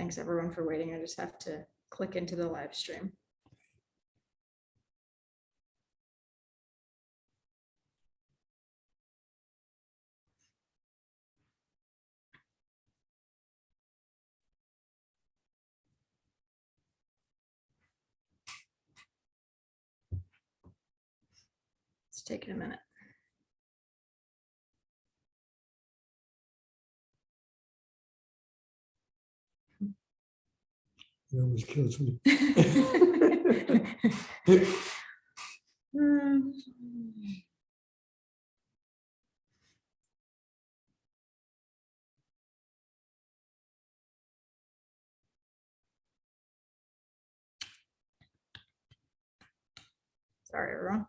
Thanks everyone for waiting. I just have to click into the live stream. It's taking a minute. It always kills me. Sorry, everyone.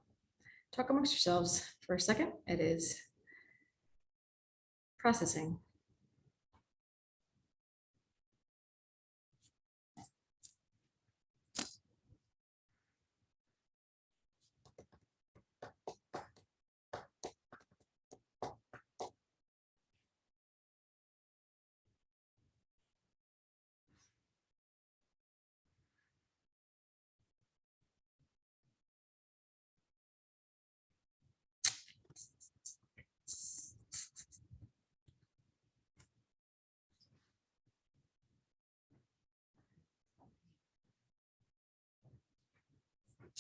Talk amongst yourselves for a second. It is processing.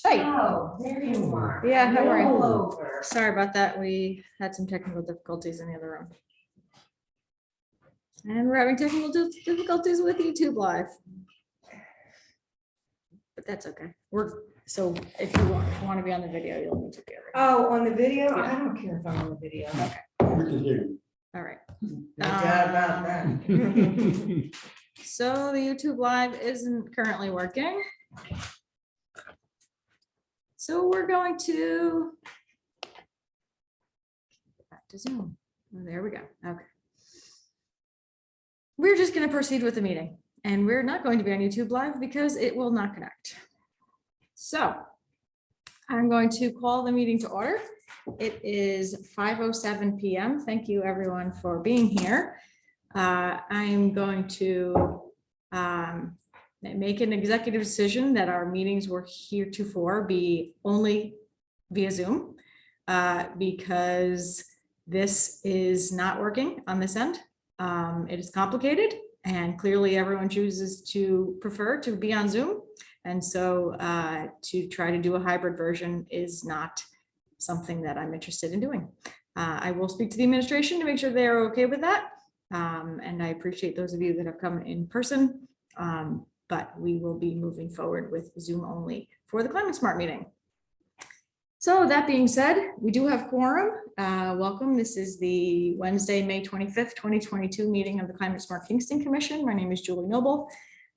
Hey. Oh, there you are. Yeah, how are you? All over. Sorry about that. We had some technical difficulties in the other room. And we're having technical difficulties with YouTube Live. But that's okay. So if you want to be on the video, you'll need to be over. Oh, on the video? Yeah. I don't care if I'm on the video. Okay. We can hear you. All right. No doubt about that. So the YouTube Live isn't currently working. So we're going to back to Zoom. Oh, there we go. Okay. We're just going to proceed with the meeting, and we're not going to be on YouTube Live because it will not connect. So I'm going to call the meeting to order. It is 5:07 p.m. Thank you everyone for being here. I'm going to make an executive decision that our meetings were heretofore be only via Zoom because this is not working on this end. It is complicated, and clearly everyone chooses to prefer to be on Zoom. And so to try to do a hybrid version is not something that I'm interested in doing. I will speak to the administration to make sure they're okay with that. And I appreciate those of you that have come in person. But we will be moving forward with Zoom only for the Climate Smart meeting. So that being said, we do have quorum. Welcome. This is the Wednesday, May 25th, 2022 meeting of the Climate Smart Kingston Commission. My name is Julie Noble.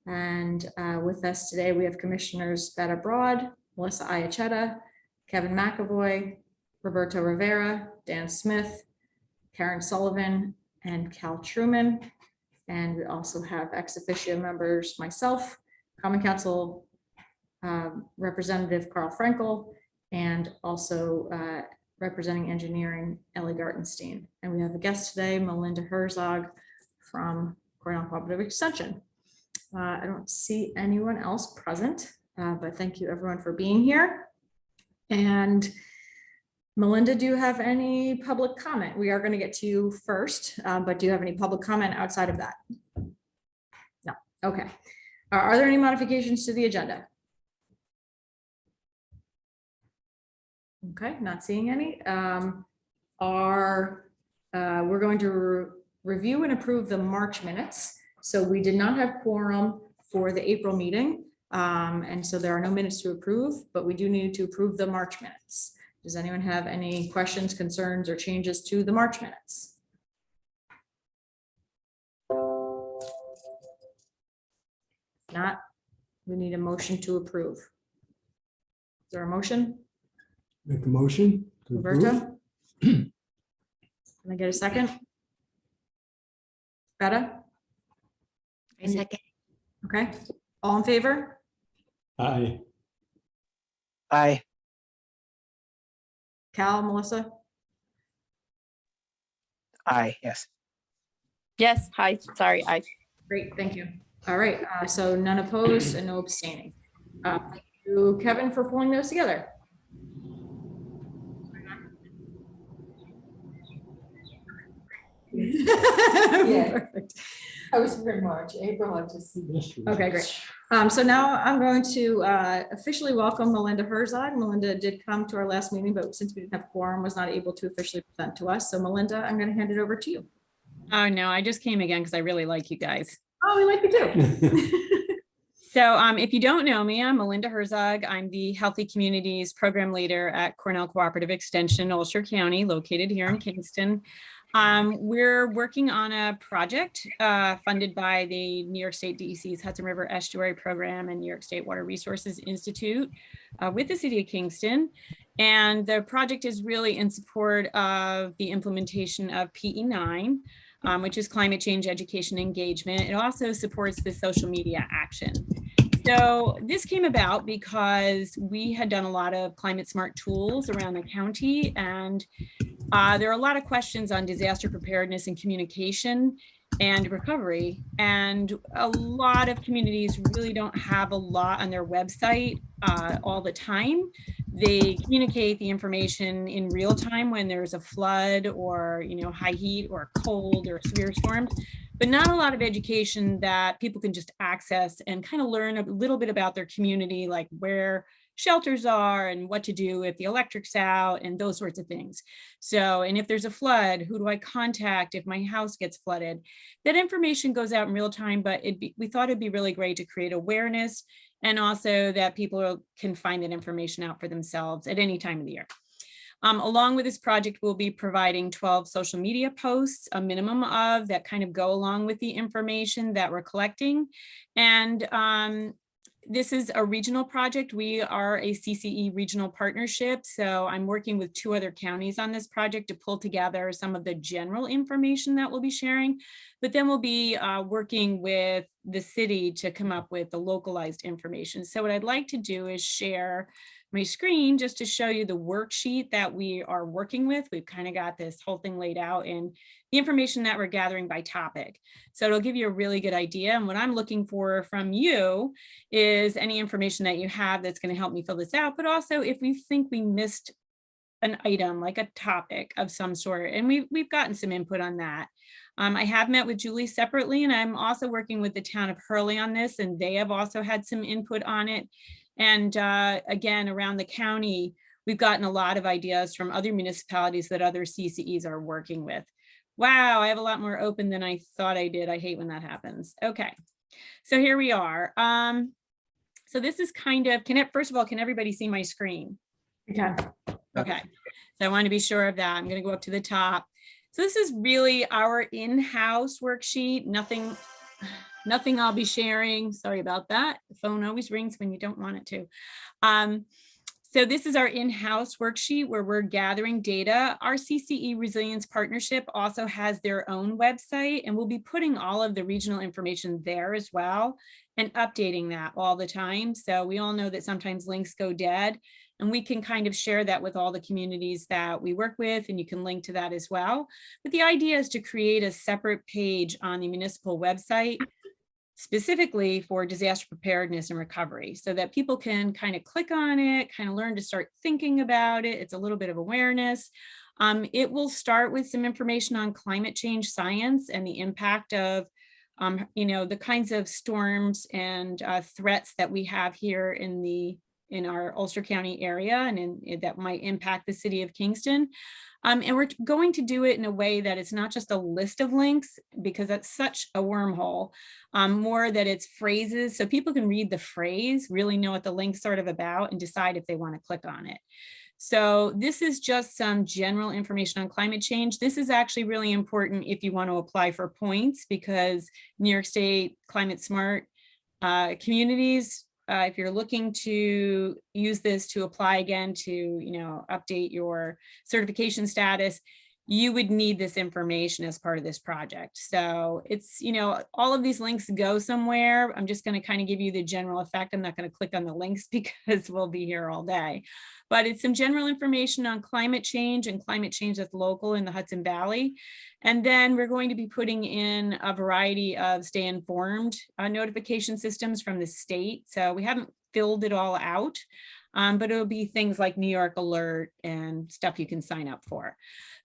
And with us today, we have Commissioners Betta Broad, Melissa Iacchetta, Kevin McAvoy, Roberto Rivera, Dan Smith, Karen Sullivan, and Cal Truman. And we also have ex officio members, myself, Common Council Representative Carl Frankel, and also representing engineering, Ellie Gartenstein. And we have a guest today, Melinda Herzog from Cornell Cooperative Extension. I don't see anyone else present, but thank you everyone for being here. And Melinda, do you have any public comment? We are going to get to you first, but do you have any public comment outside of that? No. Okay. Are there any modifications to the agenda? Okay, not seeing any. We're going to review and approve the March minutes. So we did not have quorum for the April meeting. And so there are no minutes to approve, but we do need to approve the March minutes. Does anyone have any questions, concerns, or changes to the March minutes? Not, we need a motion to approve. Is there a motion? Make a motion. to approve. Roberto? Can I get a second? Betta? I second. Okay, all in favor? Aye. Aye. Cal, Melissa? Aye. Yes. Yes, hi, sorry, Great, thank you. All right, so none opposed and no abstaining. Thank you, Kevin, for pulling those together. Perfect. I was in March, April, I just. Okay, great. So now I'm going to officially welcome Melinda Herzog. Melinda did come to our last meeting, but since we didn't have quorum, was not able to officially present to us. So Melinda, I'm going to hand it over to you. Oh, no, I just came again because I really like you guys. Oh, we like you too. So if you don't know me, I'm Melinda Herzog. I'm the Healthy Communities Program Leader at Cornell Cooperative Extension, Ulster County, located here in Kingston. We're working on a project funded by the New York State DEC's Hudson River Estuary Program and New York State Water Resources Institute with the city of Kingston. And the project is really in support of the implementation of PE9, which is climate change education engagement. It also supports the social media action. So this came about because we had done a lot of climate smart tools around the county, and there are a lot of questions on disaster preparedness and communication and recovery. And a lot of communities really don't have a lot on their website all the time. They communicate the information in real time when there's a flood or, high heat or cold or severe storms, but not a lot of education that people can just access and kind of learn a little bit about their community, like where shelters are and what to do if the electric's out and those sorts of things. So, and if there's a flood, who do I contact if my house gets flooded? That information goes out in real time, but we thought it'd be really great to create awareness and also that people can find that information out for themselves at any time of the year. Along with this project, we'll be providing 12 social media posts, a minimum of, that kind of go along with the information that we're collecting. And this is a regional project. We are a CCE regional partnership. So I'm working with 2 other counties on this project to pull together some of the general information that we'll be sharing. But then we'll be working with the city to come up with the localized information. So what I'd like to do is share my screen just to show you the worksheet that we are working with. We've kind of got this whole thing laid out in the information that we're gathering by topic. So it'll give you a really good idea. And what I'm looking for from you is any information that you have that's going to help me fill this out, but also if we think we missed an item, like a topic of some sort, and we've gotten some input on that. I have met with Julie separately, and I'm also working with the town of Hurley on this, and they have also had some input on it. And again, around the county, we've gotten a lot of ideas from other municipalities that other CCEs are working with. Wow, I have a lot more open than I thought I did. I hate when that happens. Okay, so here we are. So this is kind of, first of all, can everybody see my screen? Okay. Okay, so I want to be sure of that. I'm going to go up to the top. So this is really our in-house worksheet. Nothing I'll be sharing. Sorry about that. The phone always rings when you don't want it to. So this is our in-house worksheet where we're gathering data. Our CCE Resilience Partnership also has their own website, and we'll be putting all of the regional information there as well and updating that all the time. So we all know that sometimes links go dead, and we can kind of share that with all the communities that we work with, and you can link to that as well. But the idea is to create a separate page on the municipal website specifically for disaster preparedness and recovery, so that people can kind of click on it, kind of learn to start thinking about it. It's a little bit of awareness. It will start with some information on climate change science and the impact of the kinds of storms and threats that we have here in our Ulster County area, and that might impact the city of Kingston. And we're going to do it in a way that it's not just a list of links, because that's such a wormhole, more that it's phrases, so people can read the phrase, really know what the link's sort of about, and decide if they want to click on it. So this is just some general information on climate change. This is actually really important if you want to apply for points, because New York State Climate Smart communities, if you're looking to use this to apply again to, update your certification status, you would need this information as part of this project. So it's, all of these links go somewhere. I'm just going to kind of give you the general effect. I'm not going to click on the links because we'll be here all day. But it's some general information on climate change and climate change that's local in the Hudson Valley. And then we're going to be putting in a variety of stay informed notification systems from the state. So we haven't filled it all out, but it'll be things like New York Alert and stuff you can sign up for.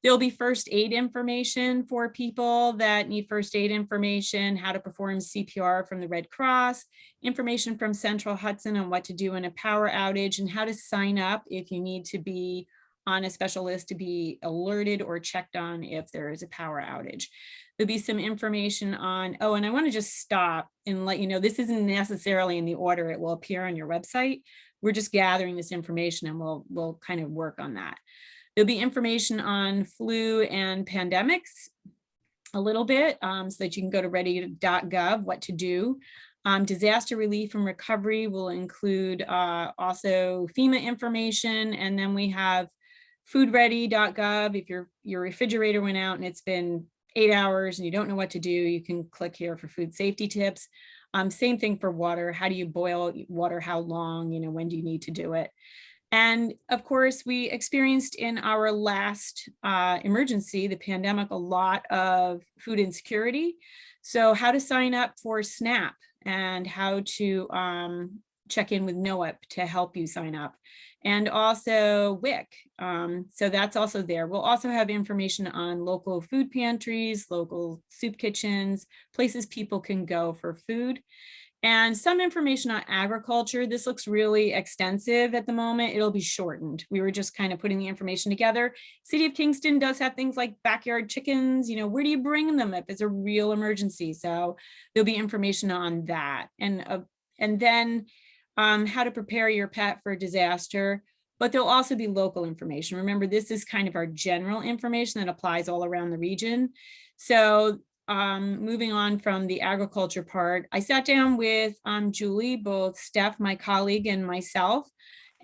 There'll be first aid information for people that need first aid information, how to perform CPR from the Red Cross, information from Central Hudson on what to do in a power outage, and how to sign up if you need to be on a special list to be alerted or checked on if there is a power outage. There'll be some information on, oh, and I want to just stop and let you know, this isn't necessarily in the order it will appear on your website. We're just gathering this information and we'll kind of work on that. There'll be information on flu and pandemics a little bit, so that you can go to ready.gov, what to do. Disaster relief and recovery will include also FEMA information. And then we have foodready.gov. If your refrigerator went out and it's been 8 hours and you don't know what to do, you can click here for food safety tips. Same thing for water. How do you boil water? How long? When do you need to do it? And of course, we experienced in our last emergency, the pandemic, a lot of food insecurity. So how to sign up for SNAP and how to check in with NOAP to help you sign up. And also WIC. So that's also there. We'll also have information on local food pantries, local soup kitchens, places people can go for food. And some information on agriculture. This looks really extensive at the moment. It'll be shortened. We were just kind of putting the information together. City of Kingston does have things like backyard chickens. Where do you bring them if it's a real emergency? So there'll be information on that. And then how to prepare your pet for disaster. But there'll also be local information. Remember, this is kind of our general information that applies all around the region. So moving on from the agriculture part, I sat down with Julie, both Steph, my colleague, and myself,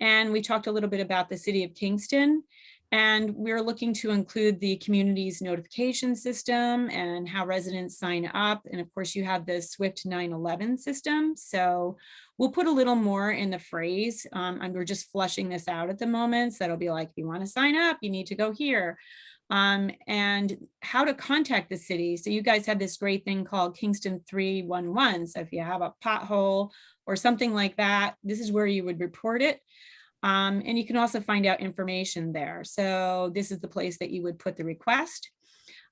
and we talked a little bit about the City of Kingston. And we're looking to include the community's notification system and how residents sign up. And of course, you have the Swift 911 system. So we'll put a little more in the phrase. And we're just flushing this out at the moment. So it'll be like, if you want to sign up, you need to go here. And how to contact the city. So you guys have this great thing called Kingston 311. So if you have a pothole or something like that, this is where you would report it. And you can also find out information there. So this is the place that you would put the request.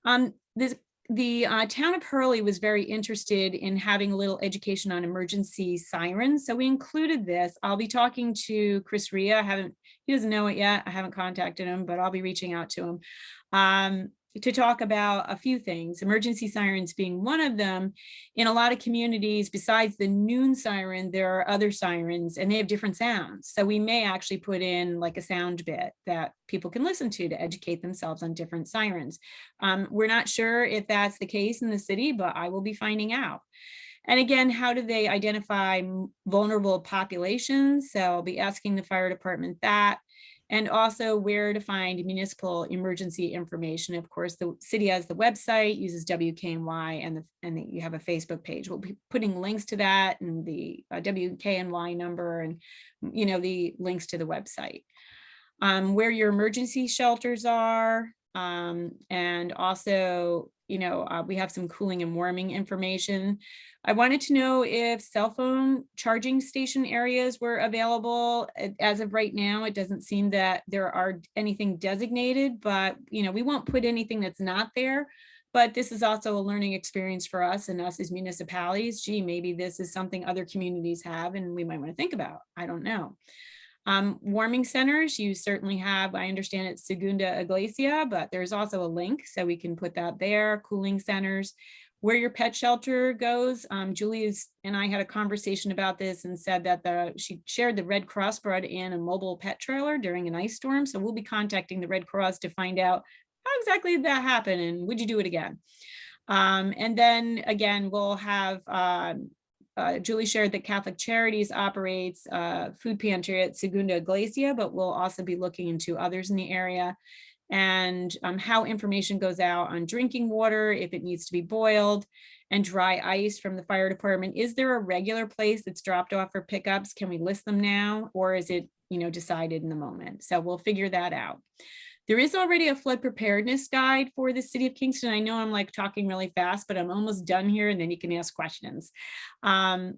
The town of Hurley was very interested in having a little education on emergency sirens. So we included this. I'll be talking to Chris Ria. He doesn't know it yet. I haven't contacted him, but I'll be reaching out to him to talk about a few things, emergency sirens being one of them. In a lot of communities, besides the noon siren, there are other sirens and they have different sounds. So we may actually put in like a sound bit that people can listen to educate themselves on different sirens. We're not sure if that's the case in the city, but I will be finding out. And again, how do they identify vulnerable populations? So I'll be asking the fire department that. And also where to find municipal emergency information. Of course, the city has the website, uses WKNY, and you have a Facebook page. We'll be putting links to that and the WKNY number and the links to the website. Where your emergency shelters are, and also we have some cooling and warming information. I wanted to know if cell phone charging station areas were available. As of right now, it doesn't seem that there are anything designated, but we won't put anything that's not there. But this is also a learning experience for us and us as municipalities. Gee, maybe this is something other communities have and we might want to think about. I don't know. Warming centers, you certainly have, I understand it's Segunda Iglesia, but there's also a link, so we can put that there. Cooling centers, where your pet shelter goes. Julie and I had a conversation about this and said that she shared the Red Cross brought in a mobile pet trailer during an ice storm. So we'll be contacting the Red Cross to find out how exactly did that happen and would you do it again? And then again, we'll have Julie shared that Catholic Charities operates food pantry at Segunda Iglesia, but we'll also be looking into others in the area and how information goes out on drinking water, if it needs to be boiled, and dry ice from the fire department. Is there a regular place that's dropped off for pickups? Can we list them now? Or is it decided in the moment? So we'll figure that out. There is already a flood preparedness guide for the city of Kingston. I know I'm like talking really fast, but I'm almost done here and then you can ask questions. The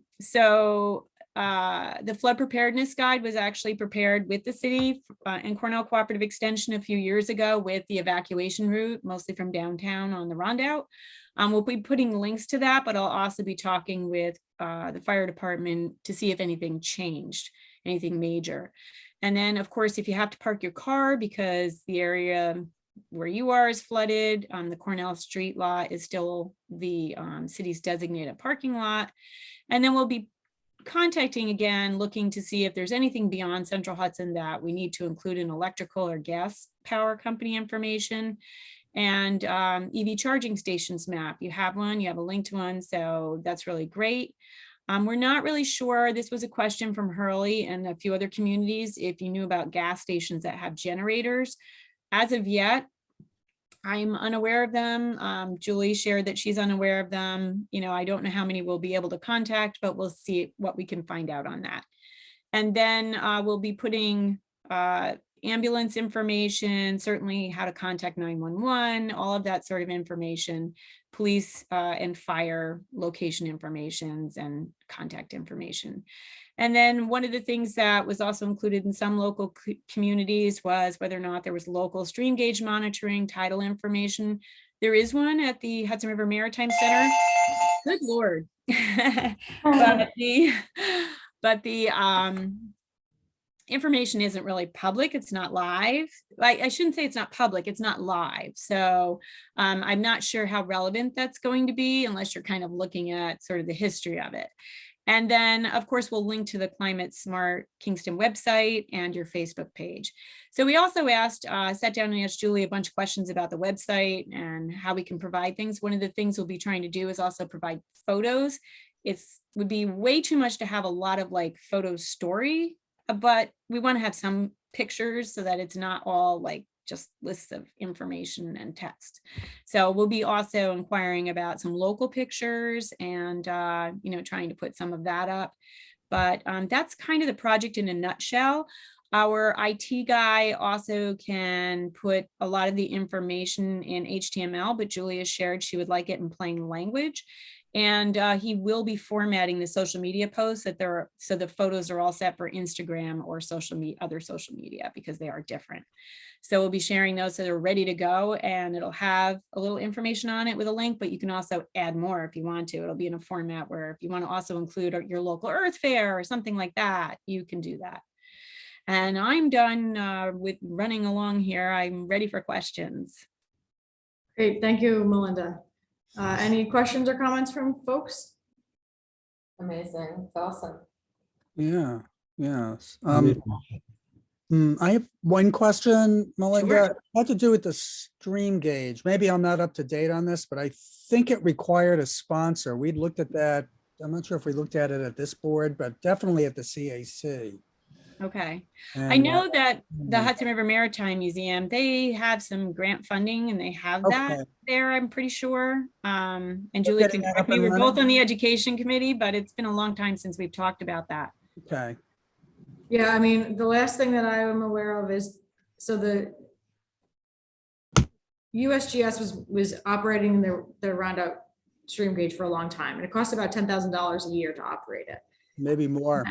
flood preparedness guide was actually prepared with the city and Cornell Cooperative Extension a few years ago with the evacuation route, mostly from downtown on the Rondout. We'll be putting links to that, but I'll also be talking with the fire department to see if anything changed, anything major. And then, of course, if you have to park your car because the area where you are is flooded, the Cornell Street lot is still the city's designated parking lot. And then we'll be contacting again, looking to see if there's anything beyond Central Hudson that we need to include in electrical or gas power company information. And EV charging stations map. You have one, you have a link to one, so that's really great. We're not really sure, this was a question from Hurley and a few other communities, if you knew about gas stations that have generators. As of yet, I'm unaware of them. Julie shared that she's unaware of them. You know, I don't know how many we'll be able to contact, but we'll see what we can find out on that. And then we'll be putting ambulance information, certainly how to contact 911, all of that sort of information, police and fire location informations and contact information. And then one of the things that was also included in some local communities was whether or not there was local stream gauge monitoring, tidal information. There is one at the Hudson River Maritime Center. Good Lord. but the information isn't really public. It's not live. I shouldn't say it's not public, it's not live. So I'm not sure how relevant that's going to be unless you're kind of looking at sort of the history of it. And then, of course, we'll link to the Climate Smart Kingston website and your Facebook page. So we also sat down and asked Julie a bunch of questions about the website and how we can provide things. One of the things we'll be trying to do is also provide photos. Would be way too much to have a lot of like photo story, but we want to have some pictures so that it's not all like just lists of information and text. So we'll be also inquiring about some local pictures and, trying to put some of that up. But that's kind of the project in a nutshell. Our IT guy also can put a lot of the information in HTML, but Julia shared she would like it in plain language. And he will be formatting the social media posts so the photos are all set for Instagram or other social media because they are different. So we'll be sharing those so they're ready to go, and it'll have a little information on it with a link, but you can also add more if you want to. It'll be in a format where if you want to also include your local Earth Fair or something like that, you can do that. And I'm done with running along here. I'm ready for questions. Great, thank you, Melinda. Any questions or comments from folks? Amazing, it's awesome. Yeah, yes. Yeah. I have one question, Melinda. Sure. It had to do with the stream gauge. Maybe I'm not up to date on this, but I think it required a sponsor. We'd looked at that. I'm not sure if we looked at it at this board, but definitely at the CAC. Okay. I And, know that the Hudson River Maritime Museum, they have some grant funding and they have that Okay. there, I'm pretty sure. And They're Julie getting can that correct up me. and We're both running? on the education committee, but it's been a long time since we've talked about that. Okay. Yeah, I mean, the last thing that I am aware of is, so the USGS was operating the Rondout stream gauge for a long time, and it cost about $10,000 a year to operate it Maybe more.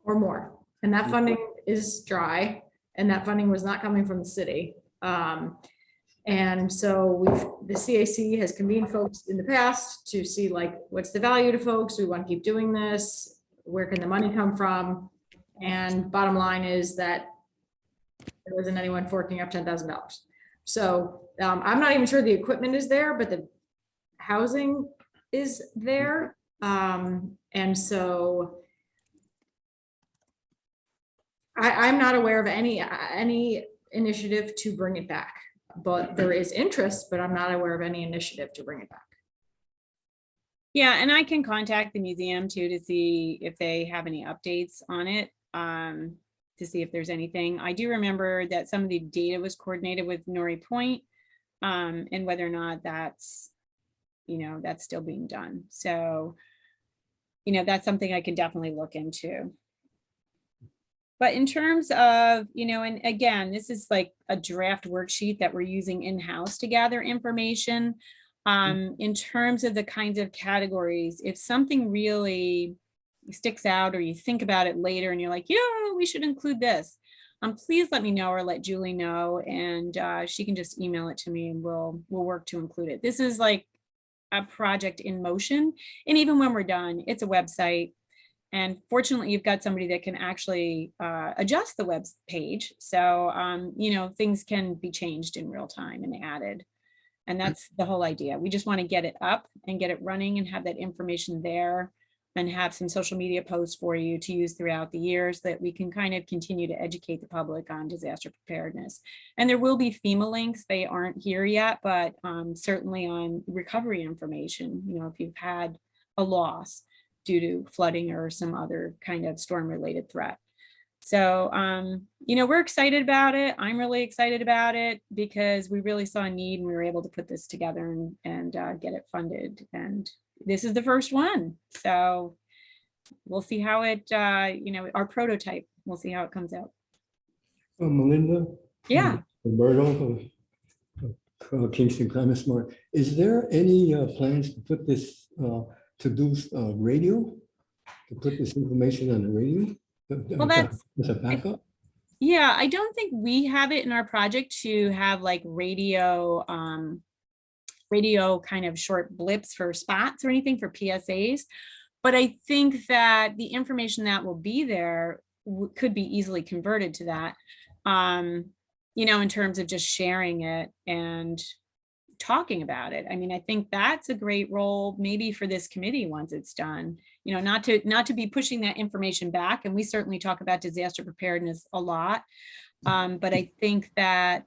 or more. And that funding is dry, and that funding was not coming from the city. And so the CAC has convened folks in the past to see like, what's the value to folks? We want to keep doing this. Where can the money come from? And bottom line is that there wasn't anyone forking up $10,000. So I'm not even sure the equipment is there, but the housing is there. And so I'm not aware of any initiative to bring it back, but there is interest, but I'm not aware of any initiative to bring it back. Yeah, and I can contact the museum too to see if they have any updates on it, to see if there's anything. I do remember that some of the data was coordinated with Norrie Point, and whether or not that's still being done. So, that's something I can definitely look into. But in terms of, and again, this is like a draft worksheet that we're using in-house to gather information. In terms of the kinds of categories, if something really sticks out or you think about it later and you're like, we should include this, please let me know or let Julie know, and she can just email it to me and we'll work to include it. This is like a project in motion. And even when we're done, it's a website. And fortunately, you've got somebody that can actually adjust the web page. So, things can be changed in real time and added. And that's the whole idea. We just want to get it up and get it running and have that information there and have some social media posts for you to use throughout the years that we can kind of continue to educate the public on disaster preparedness. And there will be FEMA links. They aren't here yet, but certainly on recovery information, if you've had a loss due to flooding or some other kind of storm related threat. So, we're excited about it. I'm really excited about it because we really saw a need and we were able to put this together and get it funded. And this is the first one. So we'll see how it, our prototype, we'll see how it comes out. Melinda? Yeah. Roberto of Kingston Climate Smart. Is there any plans to put this, to do radio? To put this information on the radio? Well, that's as a backup? Yeah, I don't think we have it in our project to have like radio kind of short blips for spots or anything for PSAs. But I think that the information that will be there could be easily converted to that, in terms of just sharing it and talking about it. I mean, I think that's a great role maybe for this committee once it's done, not to be pushing that information back. And we certainly talk about disaster preparedness a lot. But I think that,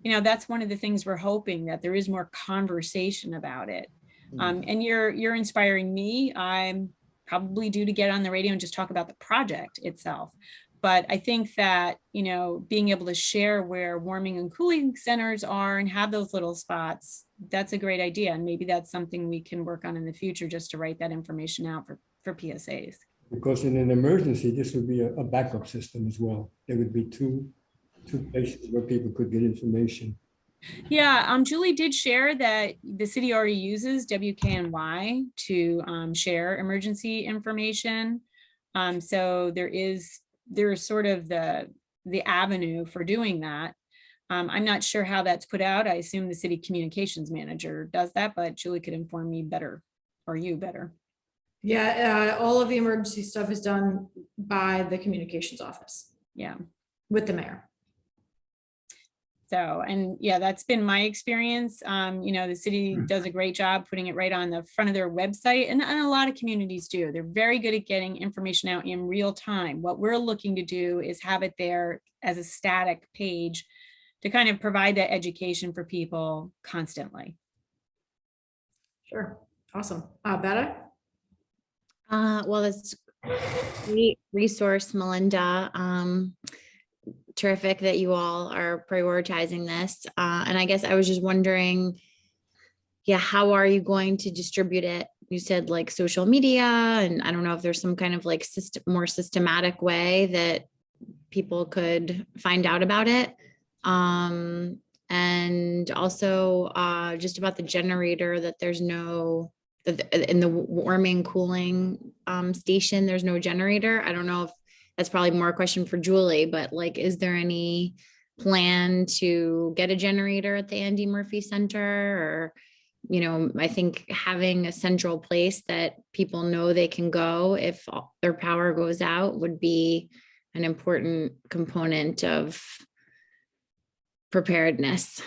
that's one of the things we're hoping, that there is more conversation about it. And you're inspiring me. I'm probably due to get on the radio and just talk about the project itself. But I think that, being able to share where warming and cooling centers are and have those little spots, that's a great idea. And maybe that's something we can work on in the future, just to write that information out for PSAs. Because in an emergency, this would be a backup system as well. There would be two places where people could get information. Yeah, Julie did share that the city already uses WKNY to share emergency information. So there is sort of the avenue for doing that. I'm not sure how that's put out. I assume the city communications manager does that, but Julie could inform me better, or you better. Yeah, all of the emergency stuff is done by the communications office. Yeah. With the mayor. So, and yeah, that's been my experience. The city does a great job putting it right on the front of their website, and a lot of communities do. They're very good at getting information out in real time. What we're looking to do is have it there as a static page to kind of provide that education for people constantly. Sure. Awesome. Betta? Well, that's great resource, Melinda. Terrific that you all are prioritizing this. And I guess I was just wondering, how are you going to distribute it? You said like social media, and I don't know if there's some kind of like more systematic way that people could find out about it. And also just about the generator, that there's no, in the warming cooling station, there's no generator. I don't know if that's probably more a question for Julie, but like, is there any plan to get a generator at the Andy Murphy Center? Or, I think having a central place that people know they can go if their power goes out would be an important component of preparedness.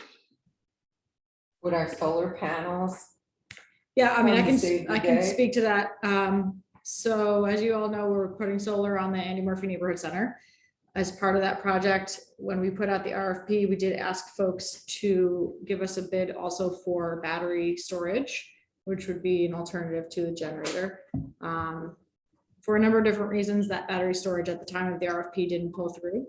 With our solar panels. Yeah, I mean, From the save the I can day. speak to that. So as you all know, we're putting solar on the Andy Murphy Neighborhood Center. As part of that project, when we put out the RFP, we did ask folks to give us a bid also for battery storage, which would be an alternative to the generator. For a number of different reasons, that battery storage at the time of the RFP didn't pull through.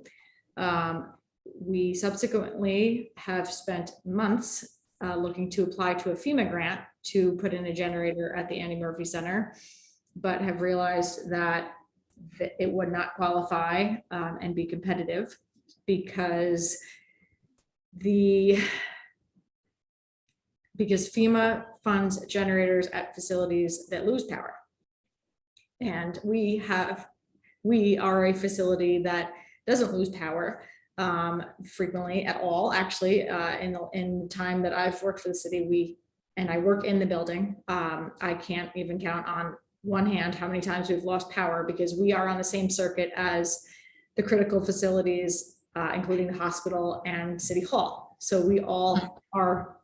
We subsequently have spent months looking to apply to a FEMA grant to put in a generator at the Andy Murphy Center, but have realized that that it would not qualify and be competitive because FEMA funds generators at facilities that lose power. And we are a facility that doesn't lose power frequently at all. Actually, in the time that I've worked for the city, and I work in the building, I can't even count on one hand how many times we've lost power because we are on the same circuit as the critical facilities, including the hospital and City Hall. So we all are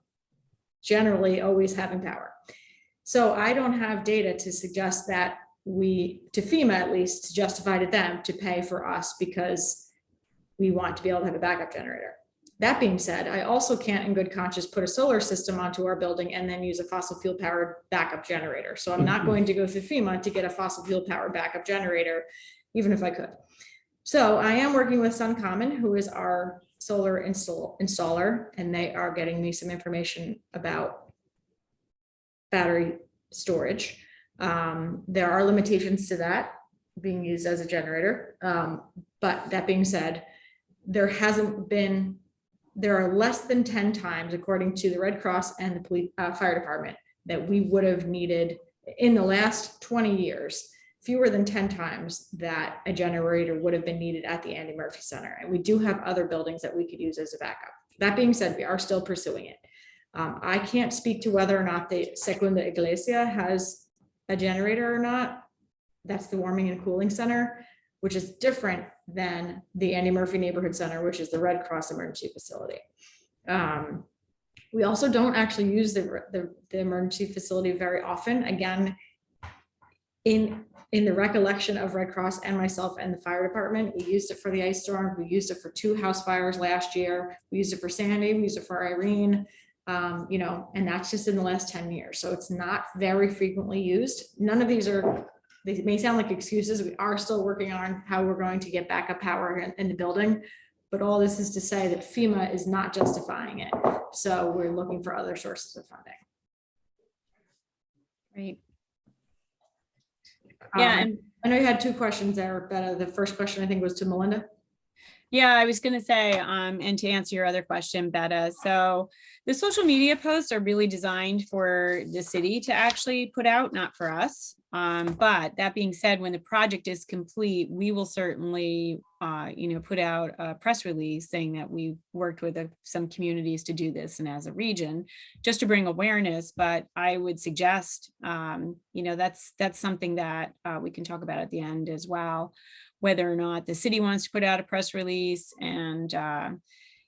generally always having power. So I don't have data to suggest that to FEMA at least, to justify to them to pay for us because we want to be able to have a backup generator. That being said, I also can't in good conscience put a solar system onto our building and then use a fossil fuel powered backup generator. So I'm not going to go through FEMA to get a fossil fuel powered backup generator, even if I could. So I am working with Suncommon, who is our solar installer, and they are getting me some information about battery storage. There are limitations to that being used as a generator. But that being said, there are less than 10 times, according to the Red Cross and the police, fire department, that we would have needed in the last 20 years, fewer than 10 times that a generator would have been needed at the Andy Murphy Center. And we do have other buildings that we could use as a backup. That being said, we are still pursuing it. I can't speak to whether or not the Segunda Iglesia has a generator or not. That's the warming and cooling center, which is different than the Andy Murphy Neighborhood Center, which is the Red Cross emergency facility. We also don't actually use the emergency facility very often. Again, in the recollection of Red Cross and myself and the fire department, we used it for the ice storm. We used it for 2 house fires last year. We used it for Sandy. We used it for Irene. And that's just in the last 10 years. So it's not very frequently used. None of these they may sound like excuses. We are still working on how we're going to get backup power in the building, but all this is to say that FEMA is not justifying it. So we're looking for other sources of funding. Right. Yeah, and I know you had 2 questions there, but the first question I think was to Melinda. yeah, I was going to say, and to answer your other question, Betta. So the social media posts are really designed for the city to actually put out, not for us. But that being said, when the project is complete, we will certainly, put out a press release saying that we've worked with some communities to do this and as a region, just to bring awareness. But I would suggest, that's something that we can talk about at the end as well, whether or not the city wants to put out a press release. And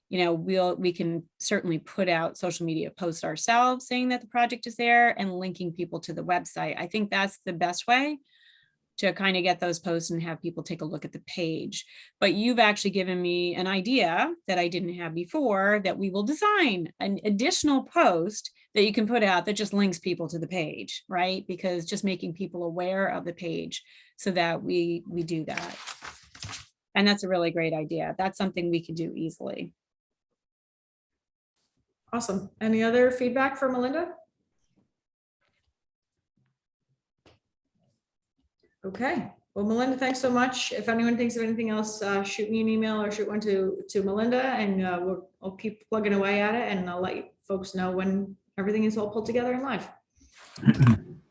we can certainly put out social media posts ourselves saying that the project is there and linking people to the website. I think that's the best way to kind of get those posts and have people take a look at the page. But you've actually given me an idea that I didn't have before, that we will design an additional post that you can put out that just links people to the page, right? Because just making people aware of the page so that we do that. And that's a really great idea. That's something we could do easily. Awesome. Any other feedback for Melinda? Okay. Well, Melinda, thanks so much. If anyone thinks of anything else, shoot me an email or shoot one to Melinda, and I'll keep plugging away at it, and I'll let you folks know when everything is all pulled together and live.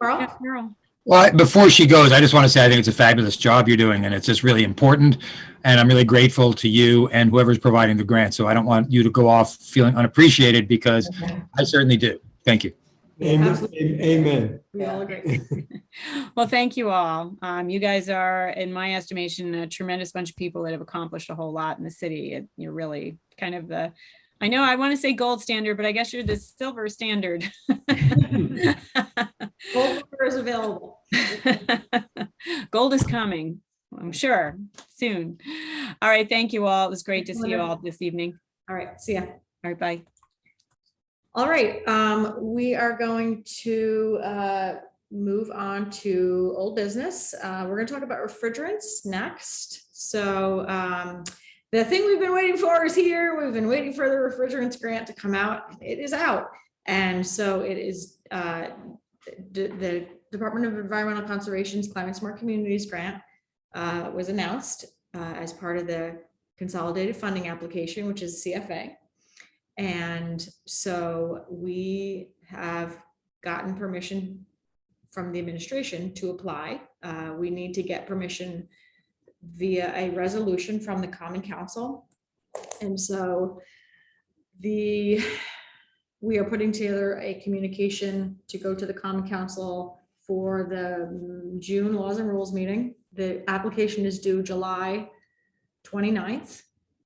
Carl? Yeah, Carol. Well, before she goes, I just want to say I think it's a fabulous job you're doing, and it's just really important. And I'm really grateful to you and whoever's providing the grant. So I don't want you to go off feeling unappreciated, because I certainly do. Thank you. Amen. Amen. We all agree. Well, thank you all. You guys are, in my estimation, a tremendous bunch of people that have accomplished a whole lot in the city. You're really kind of I know I want to say gold standard, but I guess you're the silver standard. Gold is available. Gold is coming, I'm sure, soon. All right, thank you all. It was great to see you all this evening. All right, see ya. All right, bye. All right, we are going to move on to old business. We're going to talk about refrigerants next. So the thing we've been waiting for is here. We've been waiting for the refrigerants grant to come out. It is out. And so it is the Department of Environmental Conservation's Climate Smart Communities grant. was announced as part of the consolidated funding application, which is CFA. And so we have gotten permission from the administration to apply. We need to get permission via a resolution from the Common Council. And so we are putting together a communication to go to the Common Council for the June Laws and Rules meeting. The application is due July 29th.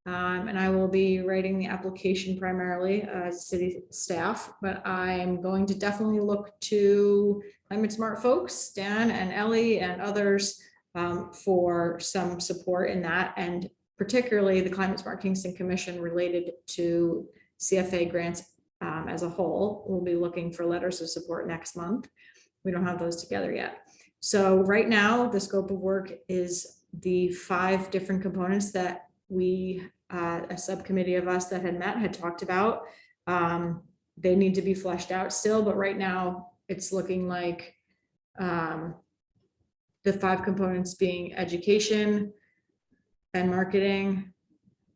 And I will be writing the application primarily as city staff, but I'm going to definitely look to Climate Smart folks, Dan and Ellie and others, for some support in that, and particularly the Climate Smart Kingston Commission related to CFA grants as a whole. We'll be looking for letters of support next month. We don't have those together yet. So right now, the scope of work is the 5 different components that we, a subcommittee of us that had met, had talked about. They need to be fleshed out still, but right now it's looking like the 5 components being education and marketing,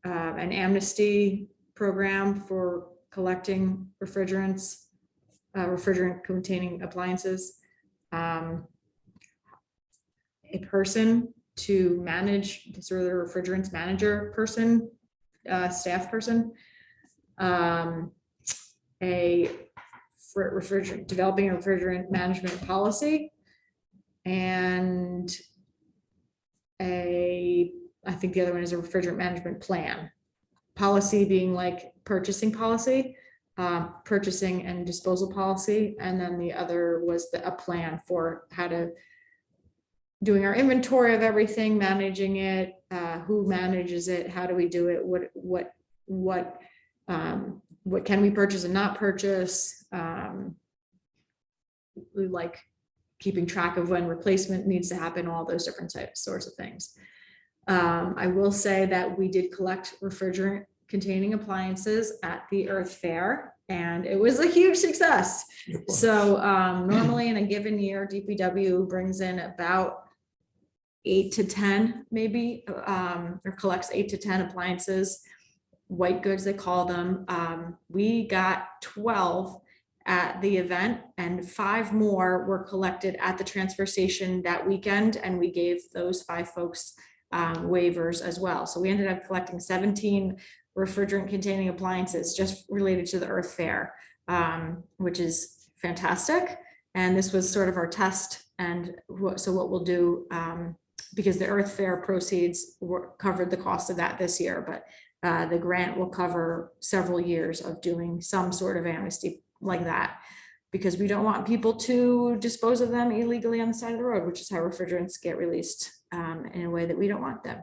an amnesty program for collecting refrigerants, refrigerant containing appliances, a person to manage, sort of the refrigerants manager person, staff person, developing a refrigerant management policy, and I think the other one is a refrigerant management plan. Policy being like purchasing policy, purchasing and disposal policy, and then the other was a plan for how to doing our inventory of everything, managing it, who manages it, how do we do it, what can we purchase and not purchase, we like keeping track of when replacement needs to happen, all those different sorts of things. I will say that we did collect refrigerant containing appliances at the Earth Fair, and it was a huge success. So normally in a given year, DPW brings in about 8 to 10, maybe, or collects 8 to 10 appliances, white goods, they call them. We got 12 at the event, and 5 more were collected at the transfer station that weekend, and we gave those 5 folks waivers as well. So we ended up collecting 17 refrigerant containing appliances just related to the Earth Fair, which is fantastic. And this was sort of our test. And so what we'll do, because the Earth Fair proceeds covered the cost of that this year, but the grant will cover several years of doing some sort of amnesty like that, because we don't want people to dispose of them illegally on the side of the road, which is how refrigerants get released in a way that we don't want them.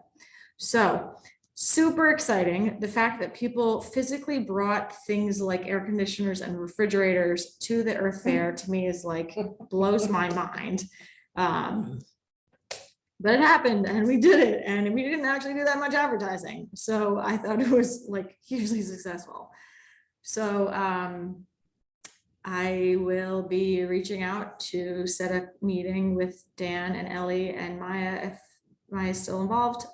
So super exciting. The fact that people physically brought things like air conditioners and refrigerators to the Earth Fair, to me, is like blows my mind. But it happened, and we did it, and we didn't actually do that much advertising. So I thought it was like hugely successful. So I will be reaching out to set a meeting with Dan and Ellie and Maya, if Maya's still involved,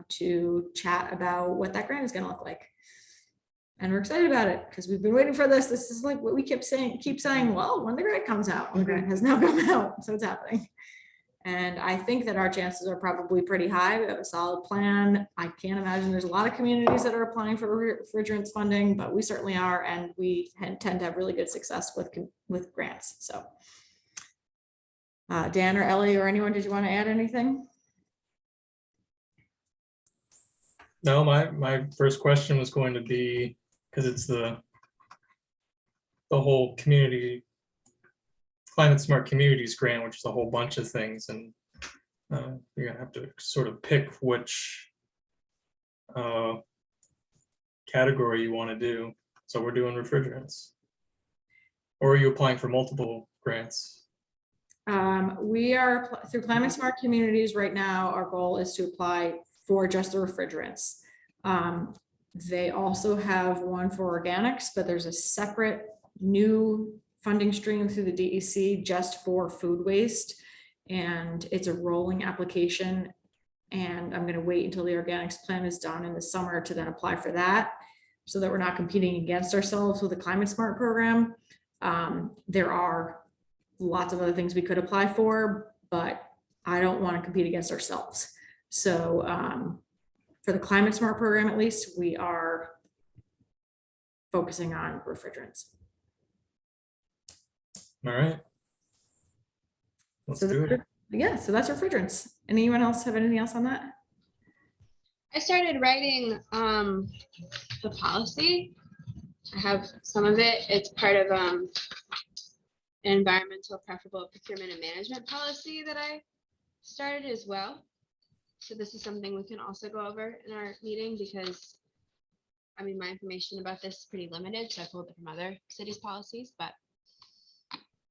to chat about what that grant is going to look like. And we're excited about it because we've been waiting for this. This is like what we keep saying, well, when the grant comes out, the grant has now come out, so it's happening. And I think that our chances are probably pretty high. We have a solid plan. I can't imagine there's a lot of communities that are applying for refrigerants funding, but we certainly are, and we tend to have really good success with grants. So Dan or Ellie or anyone, did you want to add anything? No, my first question was going to be, because it's the whole community Climate Smart Communities grant, which is a whole bunch of things, and you're gonna have to sort of pick which category you want to do. So we're doing refrigerants, or are you applying for multiple grants? We are through Climate Smart Communities right now. Our goal is to apply for just the refrigerants. They also have one for organics, but there's a separate new funding stream through the DEC just for food waste. And it's a rolling application. And I'm going to wait until the organics plan is done in the summer to then apply for that, so that we're not competing against ourselves with the Climate Smart program. There are lots of other things we could apply for, but I don't want to compete against ourselves. So for the Climate Smart program, at least, we are focusing on refrigerants. All right. Let's So do it. yeah, so that's refrigerants. Anyone else have anything else on that? I started writing the policy. I have some of it. It's part of an environmental preferable procurement and management policy that I started as well. So this is something we can also go over in our meeting, because I mean, my information about this is pretty limited, so I pulled it from other cities' policies, but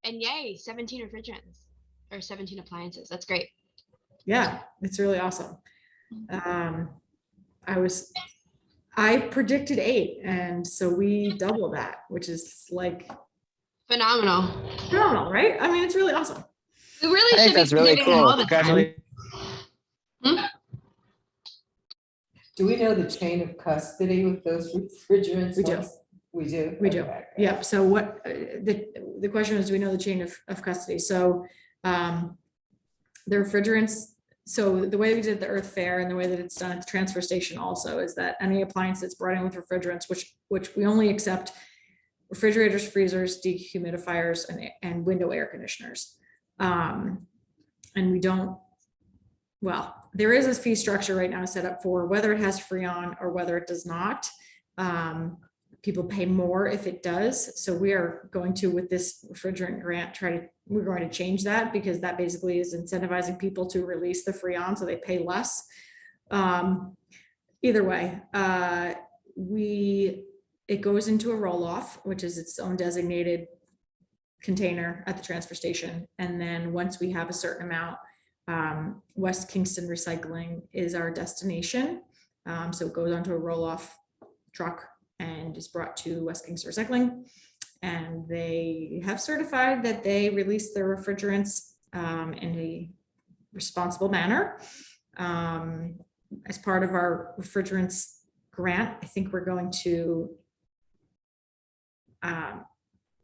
and yay, 17 refrigerants or 17 appliances. That's great. Yeah, it's really awesome. I predicted 8, and so we double that, which is like Phenomenal. phenomenal, right? I mean, it's really awesome. We really I think should be that's really predicting them all cool. the time. Congratulations. Do we know the chain of custody with those refrigerants? We do. once- We do? We do. Okay. Yep. So what the question is, do we know the chain of custody? So the refrigerants, so the way we did the Earth Fair and the way that it's done at the transfer station also is that any appliance that's brought in with refrigerants, which we only accept refrigerators, freezers, dehumidifiers, and window air conditioners. And we don't, well, there is a fee structure right now set up for whether it has Freon or whether it does not. People pay more if it does. So we are going to, with this refrigerant grant, we're going to change that, because that basically is incentivizing people to release the Freon so they pay less. Either way, it goes into a roll-off, which is its own designated container at the transfer station. And then once we have a certain amount, West Kingston Recycling is our destination. So it goes onto a roll-off truck and is brought to West Kingston Recycling. And they have certified that they release their refrigerants in a responsible manner. As part of our refrigerants grant, I think we're going to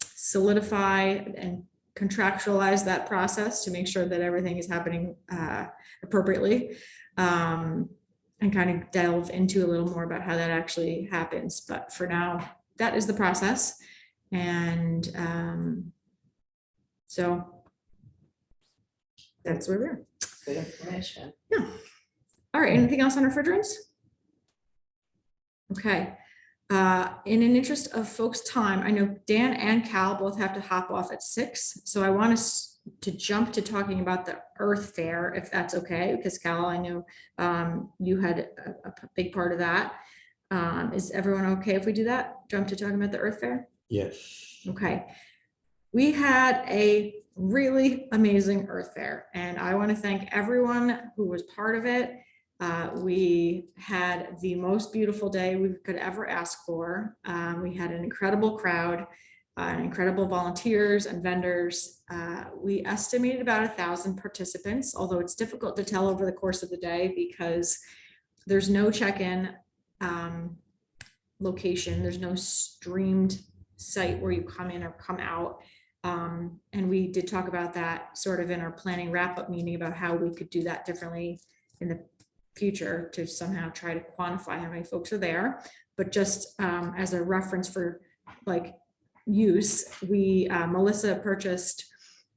solidify and contractualize that process to make sure that everything is happening appropriately, and kind of delve into a little more about how that actually happens. But for now, that is the process. And so that's where we are. Good information. Yeah. All right. Anything else on refrigerants? Okay. In an interest of folks' time, I know Dan and Cal both have to hop off at 6. So I want us to jump to talking about the Earth Fair, if that's okay, because Cal, I know you had a big part of that. Is everyone okay if we do that? Jump to talking about the Earth Fair? Yes. Okay. We had a really amazing Earth Fair, and I want to thank everyone who was part of it. We had the most beautiful day we could ever ask for. We had an incredible crowd, incredible volunteers and vendors. We estimated about 1,000 participants, although it's difficult to tell over the course of the day because there's no check-in location. There's no streamed site where you come in or come out. And we did talk about that sort of in our planning wrap-up meeting about how we could do that differently in the future to somehow try to quantify how many folks are there. But just as a reference for like use, Melissa purchased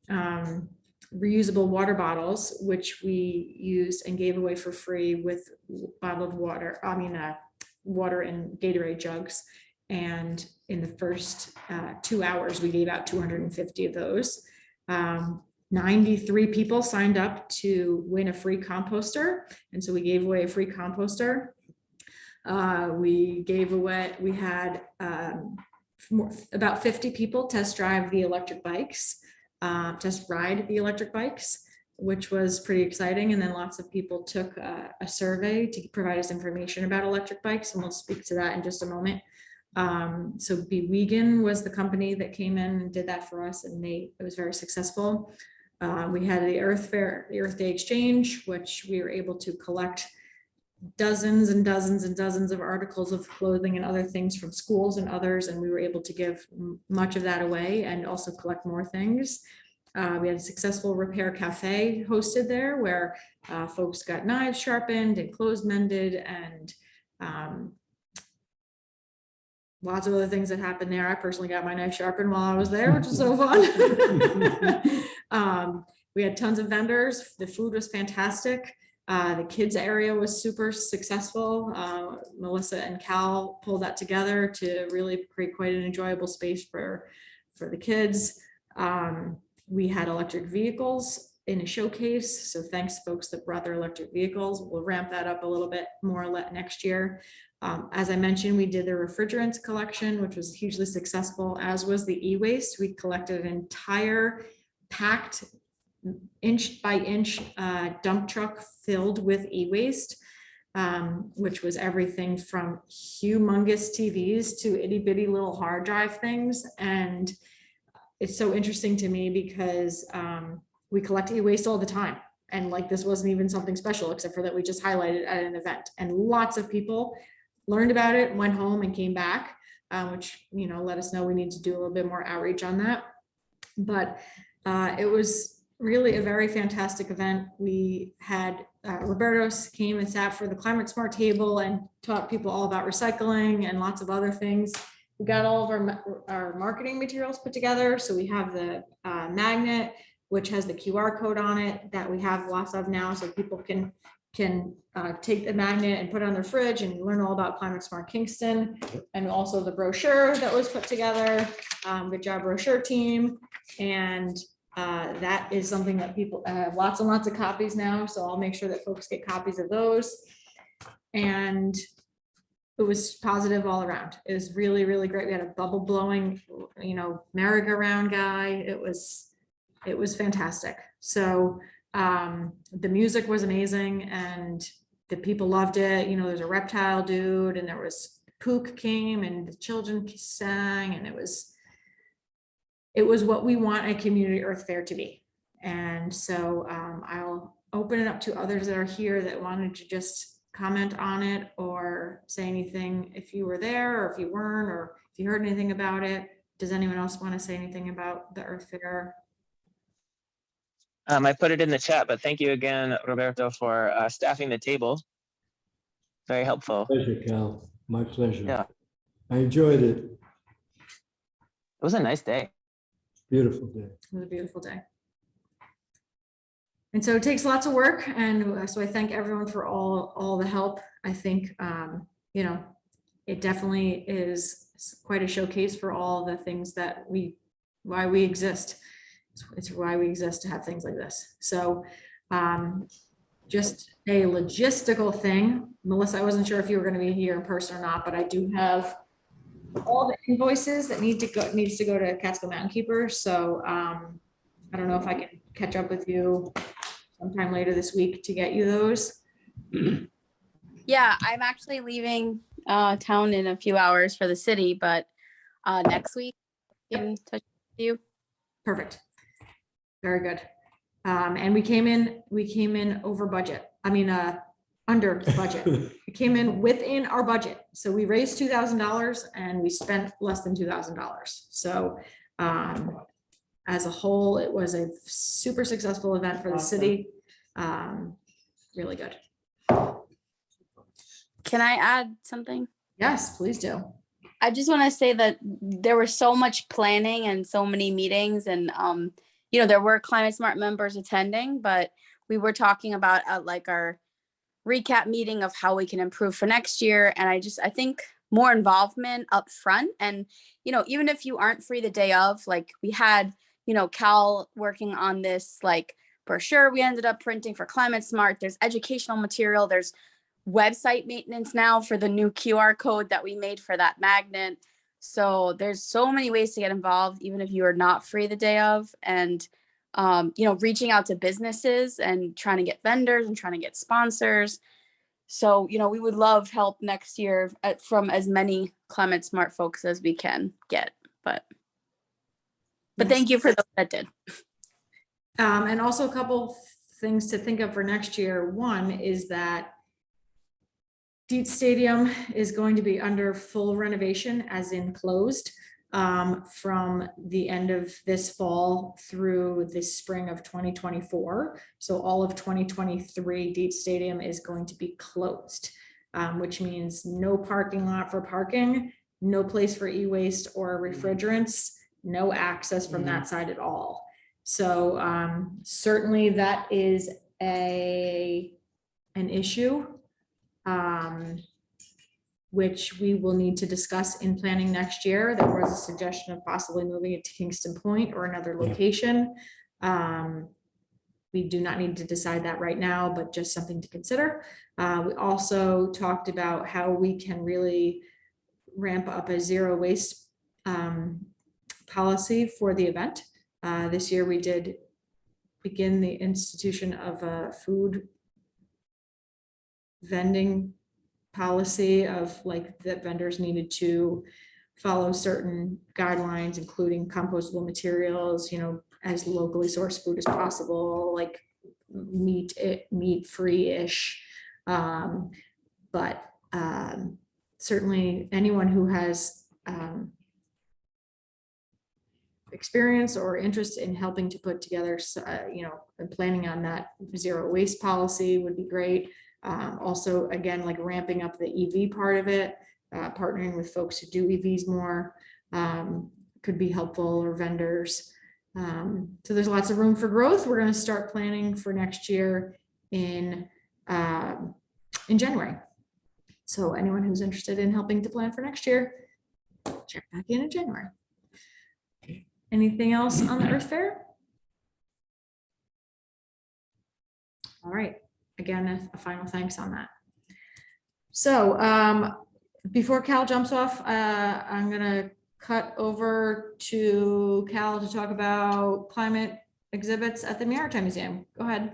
reusable water bottles, which we used and gave away for free with bottled water, water in Gatorade jugs. And in the first 2 hours, we gave out 250 of those. 93 people signed up to win a free composter. And so we gave away a free composter. We had about 50 people test ride the electric bikes, which was pretty exciting. And then lots of people took a survey to provide us information about electric bikes. And we'll speak to that in just a moment. So Be Vegan was the company that came in and did that for us, and it was very successful. We had the Earth Fair, the Earth Day Exchange, which we were able to collect dozens and dozens and dozens of articles of clothing and other things from schools and others, and we were able to give much of that away and also collect more things. We had a successful repair cafe hosted there where folks got knives sharpened and clothes mended, and lots of other things that happened there. I personally got my knife sharpened while I was there, which was so fun. We had tons of vendors. The food was fantastic. The kids area was super successful. Melissa and Cal pulled that together to really create quite an enjoyable space for the kids. We had electric vehicles in a showcase. So thanks folks that brought their electric vehicles. We'll ramp that up a little bit more next year. As I mentioned, we did the refrigerants collection, which was hugely successful, as was the e-waste. We collected an entire packed inch by inch dump truck filled with e-waste, which was everything from humongous TVs to itty bitty little hard drive things. And it's so interesting to me because we collect e-waste all the time. And like, this wasn't even something special, except for that we just highlighted at an event, and lots of people learned about it, went home and came back, which, you know, let us know we need to do a little bit more outreach on that. But it was really a very fantastic event. We had Roberto's came and sat for the Climate Smart table and taught people all about recycling and lots of other things. We got all of our marketing materials put together. So we have the magnet, which has the QR code on it that we have lots of now, so people can take the magnet and put it on their fridge and learn all about Climate Smart Kingston, and also the brochure that was put together. Good job, brochure team. And that is something that people have lots and lots of copies now, so I'll make sure that folks get copies of those. And it was positive all around. It was really, really great. We had a bubble blowing, you know, merry-go-round guy. It was fantastic. So the music was amazing and the people loved it. You know, there's a reptile dude, and there was Pook came and the children sang, and it was what we want a community Earth Fair to be. And so I'll open it up to others that are here that wanted to just comment on it or say anything if you were there or if you weren't, or if you heard anything about it. Does anyone else want to say anything about the Earth Fair? I put it in the chat, but thank you again, Roberto, for staffing the table. Very helpful. Pleasure, Cal. My pleasure. Yeah. I enjoyed it. It was a nice day. Beautiful day. It was a beautiful day. And so it takes lots of work. And so I thank everyone for all the help. I think, you know, it definitely is quite a showcase for all the things that why we exist. It's why we exist, to have things like this. So just a logistical thing. Melissa, I wasn't sure if you were going to be here in person or not, but I do have all the invoices that needs to go to Catskill Mountain Keeper. So I don't know if I can catch up with you sometime later this week to get you those. Yeah, I'm actually leaving town in a few hours for the city, but next week I can touch with you. Perfect. Very good. And we came in over budget. I mean, under budget. It came in within our budget. So we raised $2,000 and we spent less than $2,000. So as a whole, it was a super successful event for the city. Really good. Can I add something? Yes, please do. I just want to say that there was so much planning and so many meetings, and you know, there were Climate Smart members attending, but we were talking about like our recap meeting of how we can improve for next year. And I think more involvement up front, and, you know, even if you aren't free the day of, like we had, you know, Cal working on this like brochure we ended up printing for Climate Smart. There's educational material. There's website maintenance now for the new QR code that we made for that magnet. So there's so many ways to get involved, even if you are not free the day of. And, you know, reaching out to businesses and trying to get vendors and trying to get sponsors. So, you know, we would love help next year from as many Climate Smart folks as we can get. But thank you for those that did. And also a couple things to think of for next year. One is that Dietz Stadium is going to be under full renovation, as in closed, from the end of this fall through the spring of 2024. So all of 2023, Dietz Stadium is going to be closed, which means no parking lot for parking, no place for e-waste or refrigerants, no access from that side at all. So certainly that is an issue, which we will need to discuss in planning next year. There was a suggestion of possibly moving it to Kingston Point or another location. We do not need to decide that right now, but just something to consider. We also talked about how we can really ramp up a zero waste policy for the event. This year we did begin the institution of a food vending policy of like that vendors needed to follow certain guidelines, including compostable materials, as locally sourced food as possible, like meat free-ish. But certainly anyone who has experience or interest in helping to put together, and planning on that zero waste policy would be great. Also, again, like ramping up the EV part of it, partnering with folks who do EVs more could be helpful, or vendors. So there's lots of room for growth. We're going to start planning for next year in January. So anyone who's interested in helping to plan for next year, check back in January. Anything else on the Earth Fair? All right. Again, a final thanks on that. So before Cal jumps off, I'm going to cut over to Cal to talk about climate exhibits at the Maritime Museum. Go ahead.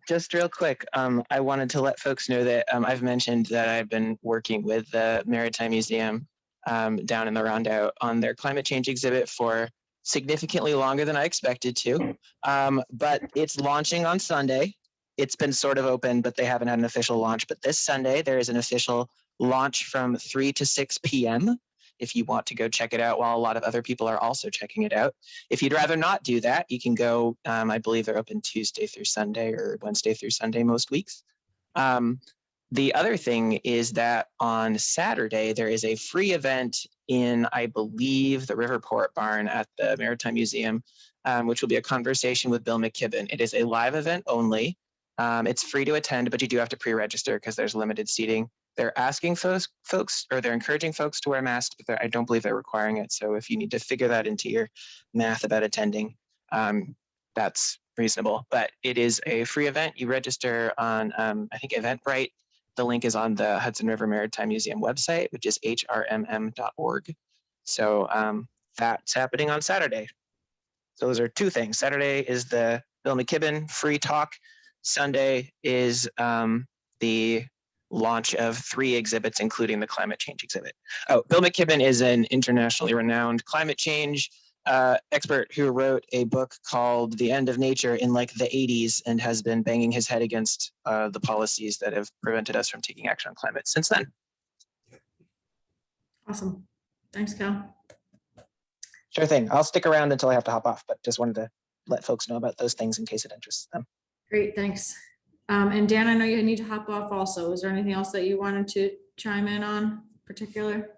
Just real quick, I wanted to let folks know that I've mentioned that I've been working with the Maritime Museum down in the Rondout on their climate change exhibit for significantly longer than I expected to. But it's launching on Sunday. It's been sort of open, but they haven't had an official launch. But this Sunday, there is an official launch from 3 to 6 p.m. if you want to go check it out while a lot of other people are also checking it out. If you'd rather not do that, you can go, I believe they're open Tuesday through Sunday or Wednesday through Sunday most weeks. The other thing is that on Saturday, there is a free event in, I believe, the Riverport Barn at the Maritime Museum, which will be a conversation with Bill McKibben. It is a live event only. It's free to attend, but you do have to pre-register because there's limited seating. They're asking folks, or they're encouraging folks to wear masks, but I don't believe they're requiring it. So if you need to figure that into your math about attending, that's reasonable. But it is a free event. You register on, I think, Eventbrite. The link is on the Hudson River Maritime Museum website, which is hrmm.org. So that's happening on Saturday. So those are two things. Saturday is the Bill McKibben free talk. Sunday is the launch of 3 exhibits, including the climate change exhibit. Oh, Bill McKibben is an internationally renowned climate change expert who wrote a book called The End of Nature in like the 80s and has been banging his head against the policies that have prevented us from taking action on climate since then. Awesome. Thanks, Cal. Sure thing. I'll stick around until I have to hop off, but just wanted to let folks know about those things in case it interests them. Great, thanks. And Dan, I know you need to hop off also. Is there anything else that you wanted to chime in on particular?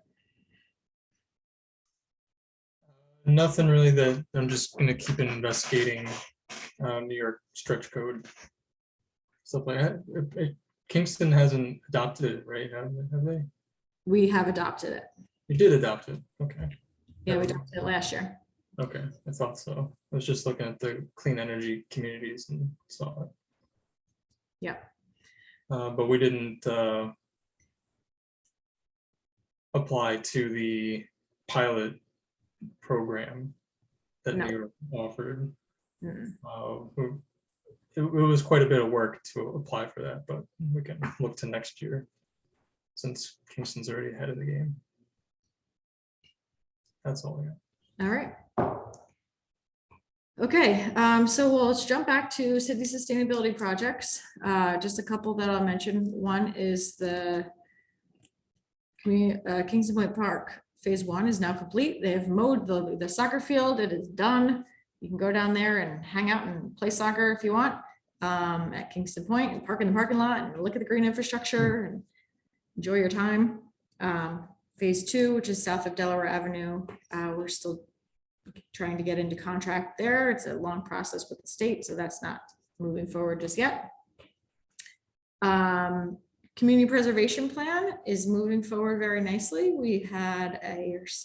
Nothing really. That I'm just going to keep investigating New York stretch code stuff like that. Kingston hasn't adopted it, right? Have they? We have adopted it. You did adopt it. Okay. Yeah, we adopted it last year. Okay, I thought so. I was just looking at the clean energy communities and saw it. Yeah. But we didn't apply to the pilot program that No. New York offered. Mm-mm. It was quite a bit of work to apply for that, but we can look to next year since Kingston's already ahead of the game. That's all I got. All right. Okay, so let's jump back to city sustainability projects. Just a couple that I'll mention. One is the Kingston Point Park Phase 1 is now complete. They have mowed the soccer field. It is done. You can go down there and hang out and play soccer if you want at Kingston Point and park in the parking lot and look at the green infrastructure and enjoy your time. Phase 2, which is south of Delaware Avenue, we're still trying to get into contract there. It's a long process with the state, so that's not moving forward just yet. Community preservation plan is moving forward very nicely. We had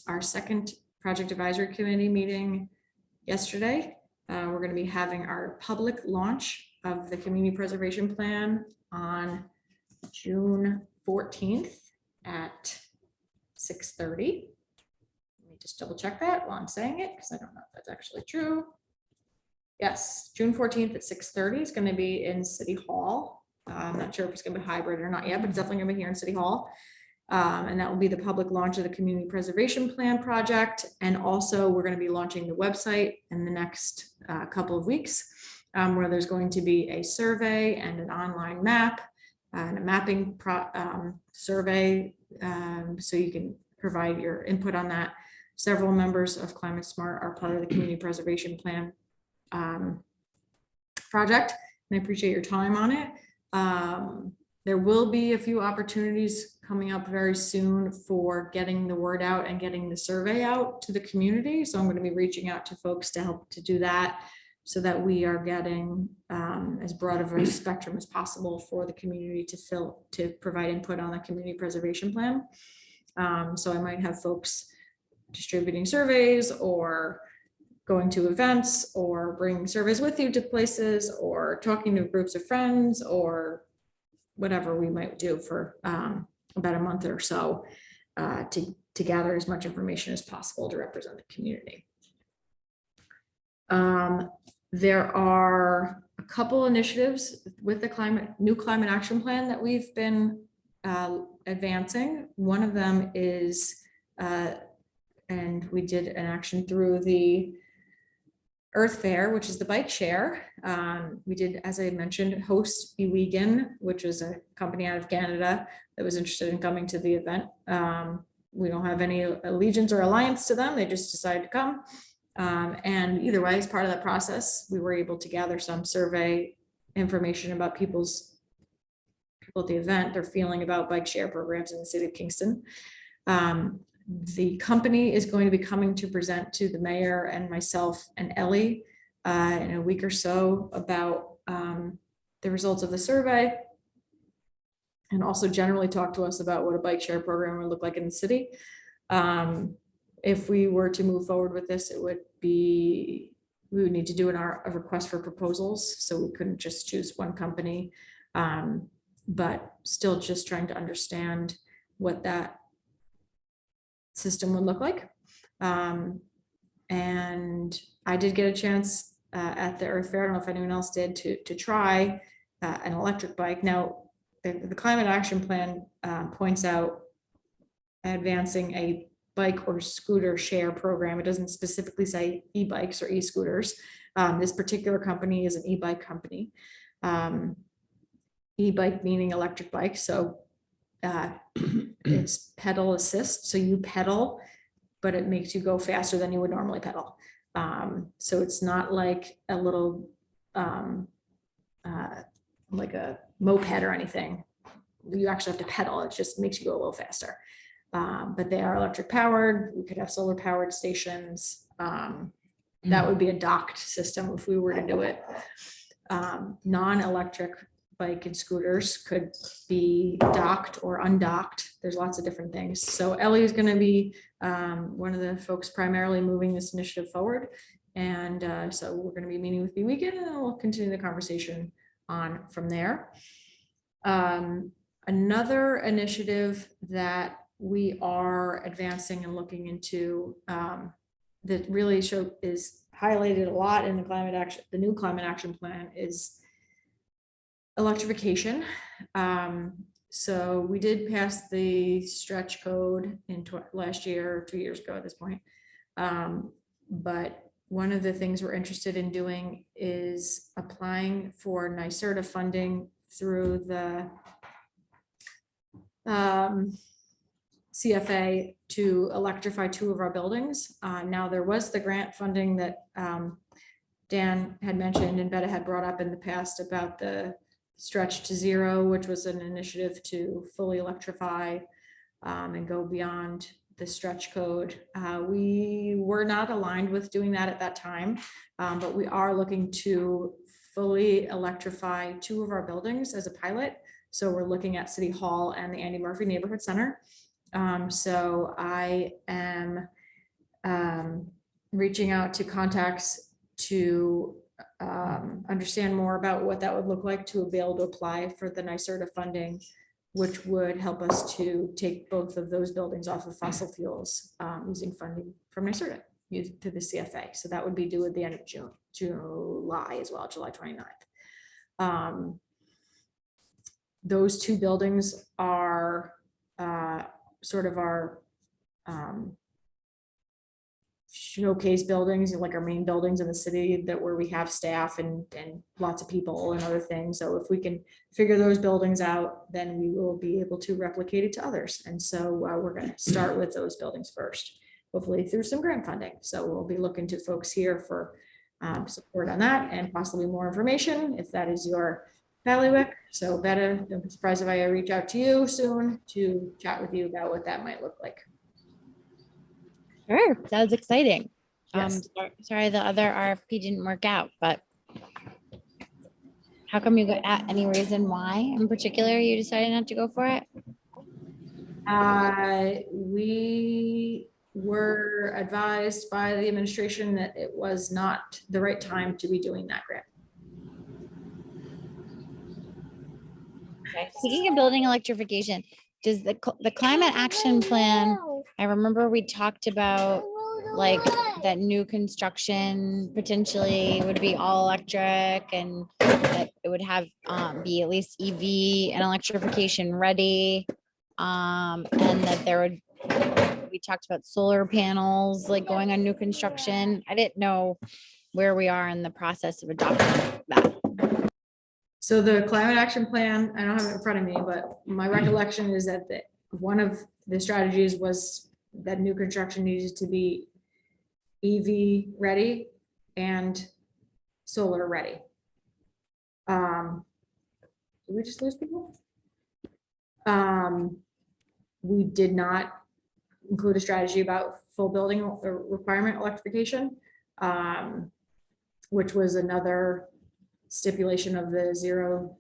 our second project advisory committee meeting yesterday. We're going to be having our public launch of the community preservation plan on June 14th at 6:30. Let me just double check that while I'm saying it, because I don't know if that's actually true. Yes, June 14th at 6:30 is going to be in City Hall. I'm not sure if it's going to be hybrid or not yet, but it's definitely going to be here in City Hall. And that will be the public launch of the community preservation plan project. And also we're going to be launching the website in the next couple of weeks, where there's going to be a survey and an online map and a mapping survey. So you can provide your input on that. Several members of Climate Smart are part of the community preservation plan project, and I appreciate your time on it. There will be a few opportunities coming up very soon for getting the word out and getting the survey out to the community. So I'm going to be reaching out to folks to help to do that, so that we are getting as broad of a spectrum as possible for the community to provide input on the community preservation plan. So I might have folks distributing surveys or going to events or bringing surveys with you to places or talking to groups of friends or whatever we might do for about a month or so to gather as much information as possible to represent the community. There are a couple initiatives with the new climate action plan that we've been advancing. One of them is, and we did an action through the Earth Fair, which is the bike share. We did, as I mentioned, host Ewegan, which was a company out of Canada that was interested in coming to the event. We don't have any allegiance or alliance to them. They just decided to come. And either way, as part of that process, we were able to gather some survey information about people at the event, their feeling about bike share programs in the city of Kingston. The company is going to be coming to present to the mayor and myself and Ellie in a week or so about the results of the survey, and also generally talk to us about what a bike share program would look like in the city. If we were to move forward with this, we would need to do a request for proposals, so we couldn't just choose one company, but still just trying to understand what that system would look like. And I did get a chance at the Earth Fair, I don't know if anyone else did, to try an electric bike. Now, the climate action plan points out advancing a bike or scooter share program. It doesn't specifically say e-bikes or e-scooters. This particular company is an e-bike company. E-bike meaning electric bike. So it's pedal assist. So you pedal, but it makes you go faster than you would normally pedal. So it's not like a little, like a moped or anything. You actually have to pedal. It just makes you go a little faster. But they are electric powered. We could have solar powered stations. That would be a docked system if we were to do it. Non-electric bike and scooters could be docked or undocked. There's lots of different things. So Ellie is going to be one of the folks primarily moving this initiative forward. And so we're going to be meeting with Weekend, and then we'll continue the conversation on from there. Another initiative that we are advancing and looking into that really is highlighted a lot in the new climate action plan is electrification. So we did pass the stretch code in last year, 2 years ago at this point. But one of the things we're interested in doing is applying for NYSERDA funding through the CFA to electrify 2 of our buildings. Now, there was the grant funding that Dan had mentioned and Betta had brought up in the past about the Stretch to Zero, which was an initiative to fully electrify and go beyond the stretch code. We were not aligned with doing that at that time, but we are looking to fully electrify 2 of our buildings as a pilot. So we're looking at City Hall and the Andy Murphy Neighborhood Center. So I am reaching out to contacts to understand more about what that would look like to be able to apply for the NYSERDA funding, which would help us to take both of those buildings off of fossil fuels using funding from NYSERDA used to the CFA. So that would be due at the end of July as well, July 29th. Those 2 buildings are sort of our showcase buildings, like our main buildings in the city that where we have staff and lots of people and other things. So if we can figure those buildings out, then we will be able to replicate it to others. And so we're going to start with those buildings first, hopefully through some grant funding. So we'll be looking to folks here for support on that and possibly more information if that is your bailiwick. So Betta, don't be surprised if I reach out to you soon to chat with you about what that might look like. Sure, sounds exciting. Yes. Sorry the other RFP didn't work out, but how come you got any reason why in particular you decided not to go for it? We were advised by the administration that it was not the right time to be doing that grant. Okay. Speaking of building electrification, does the climate action plan, I remember we talked about like that new construction potentially would be all electric and that it would have be at least EV and electrification ready. And that there would, we talked about solar panels like going on new construction. I didn't know where we are in the process of adopting that. So the climate action plan, I don't have it in front of me, but my recollection is that one of the strategies was that new construction needed to be EV ready and solar ready. Did we just lose people? We did not include a strategy about full building requirement electrification, which was another stipulation of the zero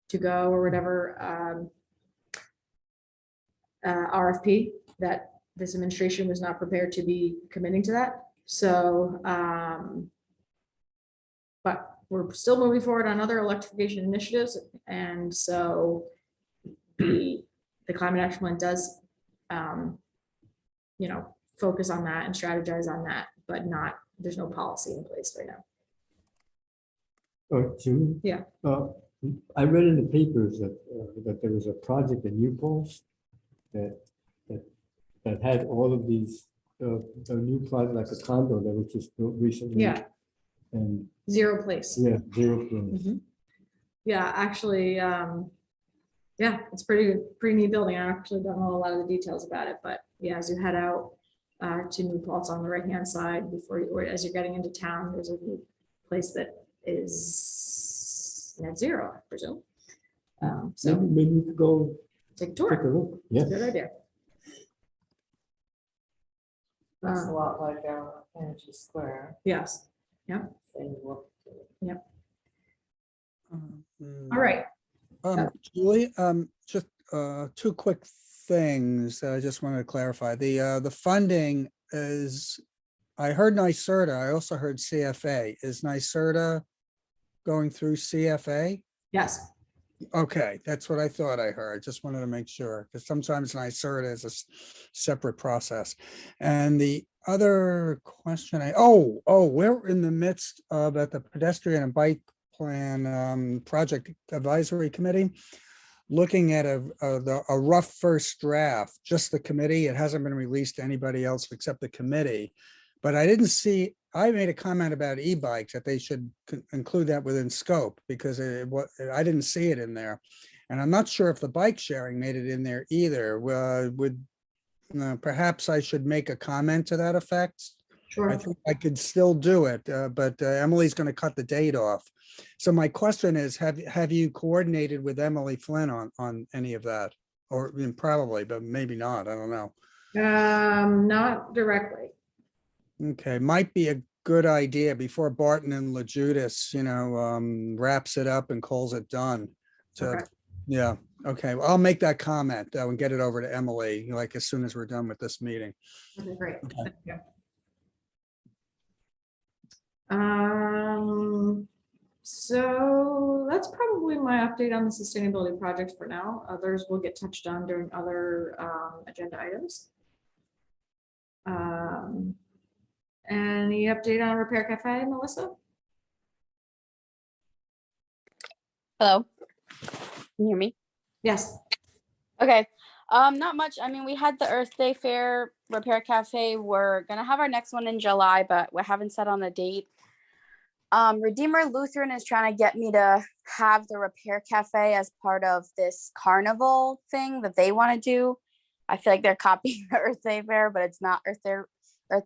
to go or whatever RFP that this administration was not prepared to be committing to that. So, but we're still moving forward on other electrification initiatives. And so the climate action plan does, focus on that and strategize on that, but there's no policy in place right now. Oh, June? Yeah. I read in the papers that there was a project in New Paltz that had all of these a new project, like a condo that was just built recently. Yeah. And Zero place. yeah, zero place. Mhm. Yeah, actually, yeah, it's pretty neat building. I actually don't know a lot of the details about it, but yeah, as you head out to New Paltz on the right-hand side as you're getting into town, there's a new place that is net zero, I presume. So Maybe you could go take a take tour. a look. It's Yeah. a good idea. It's a lot like our Energy Square. Yes. Same look to it. All right. Julie, just 2 quick things that I just wanted to clarify. The funding is, I heard NYSERDA, I also heard CFA. Is NYSERDA going through CFA? Yes. Okay, that's what I thought I heard. Just wanted to make sure, because sometimes NYSERDA is a separate process. And the other question we're in the midst of at the pedestrian and bike plan project advisory committee, looking at a rough first draft, just the committee. It hasn't been released to anybody else except the committee. But I didn't see, I made a comment about e-bikes, that they should include that within scope, because I didn't see it in there. And I'm not sure if the bike sharing made it in there either. Perhaps I should make a comment to that effect. Sure. I think I could still do it, but Emily's going to cut the date off. So my question is, have you coordinated with Emily Flynn on any of that? Or probably, but maybe not. I don't know. Not directly. Okay, might be a good idea before Barton and LaJudas, wraps it up and calls it done. So, Okay. yeah, okay, well, I'll make that comment and get it over to Emily, like as soon as we're done with this meeting. Okay, great. Okay. Thank you. So that's probably my update on the sustainability projects for now. Others will get touched on during other agenda items. Any update on Repair Cafe, Melissa? Hello? Can you hear me? Yes. Okay. Not much. I mean, we had the Earth Day Fair Repair Cafe. We're gonna have our next one in July, but we haven't set on a date. Redeemer Lutheran is trying to get me to have the Repair Cafe as part of this carnival thing that they want to do. I feel like they're copying the Earth Day Fair, but it's not Earth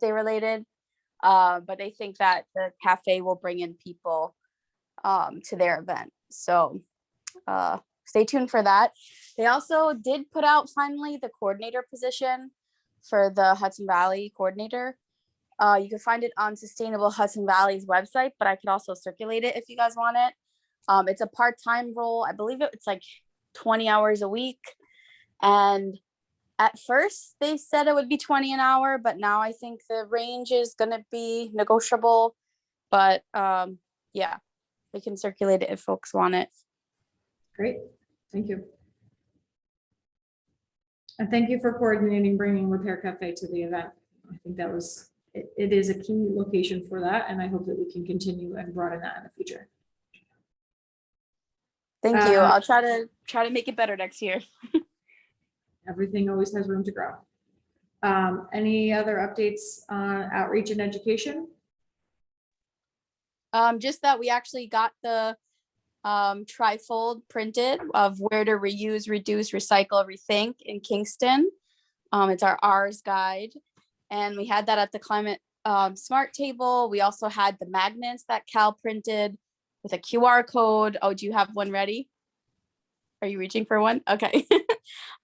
Day related. But they think that the cafe will bring in people to their event. So stay tuned for that. They also did put out finally the coordinator position for the Hudson Valley coordinator. You can find it on Sustainable Hudson Valley's website, but I could also circulate it if you guys want it. It's a part-time role. I believe it's like 20 hours a week. And at first they said it would be 20 an hour, but now I think the range is going to be negotiable. But yeah, we can circulate it if folks want it. Great. Thank you. And thank you for coordinating bringing Repair Cafe to the event. I think that was, it is a key location for that, and I hope that we can continue and broaden that in the future. Thank you. I'll try to make it better next year. Everything always has room to grow. Any other updates on outreach and education? Just that we actually got the trifold printed of where to reuse, reduce, recycle, rethink in Kingston. It's our R's guide. And we had that at the Climate Smart table. We also had the magnets that Cal printed with a QR code. Oh, do you have one ready? Are you reaching for one? Okay.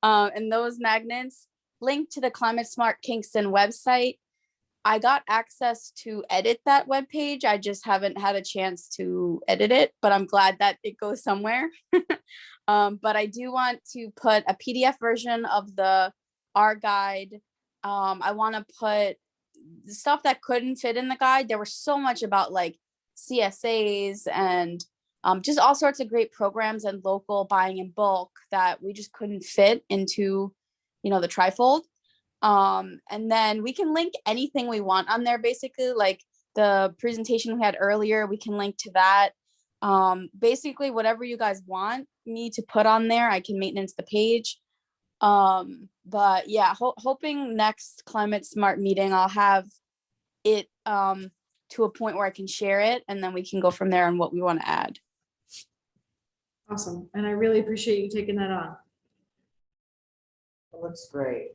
And those magnets link to the Climate Smart Kingston website. I got access to edit that webpage. I just haven't had a chance to edit it, but I'm glad that it goes somewhere. But I do want to put a PDF version of the R guide. I want to put the stuff that couldn't fit in the guide. There was so much about like CSAs and just all sorts of great programs and local buying in bulk that we just couldn't fit into, the trifold. And then we can link anything we want on there, basically, like the presentation we had earlier, we can link to that. Basically, whatever you guys want me to put on there, I can maintenance the page. But yeah, hoping next Climate Smart meeting, I'll have it to a point where I can share it, and then we can go from there on what we want to add. Awesome. And I really appreciate you taking that on. It looks great.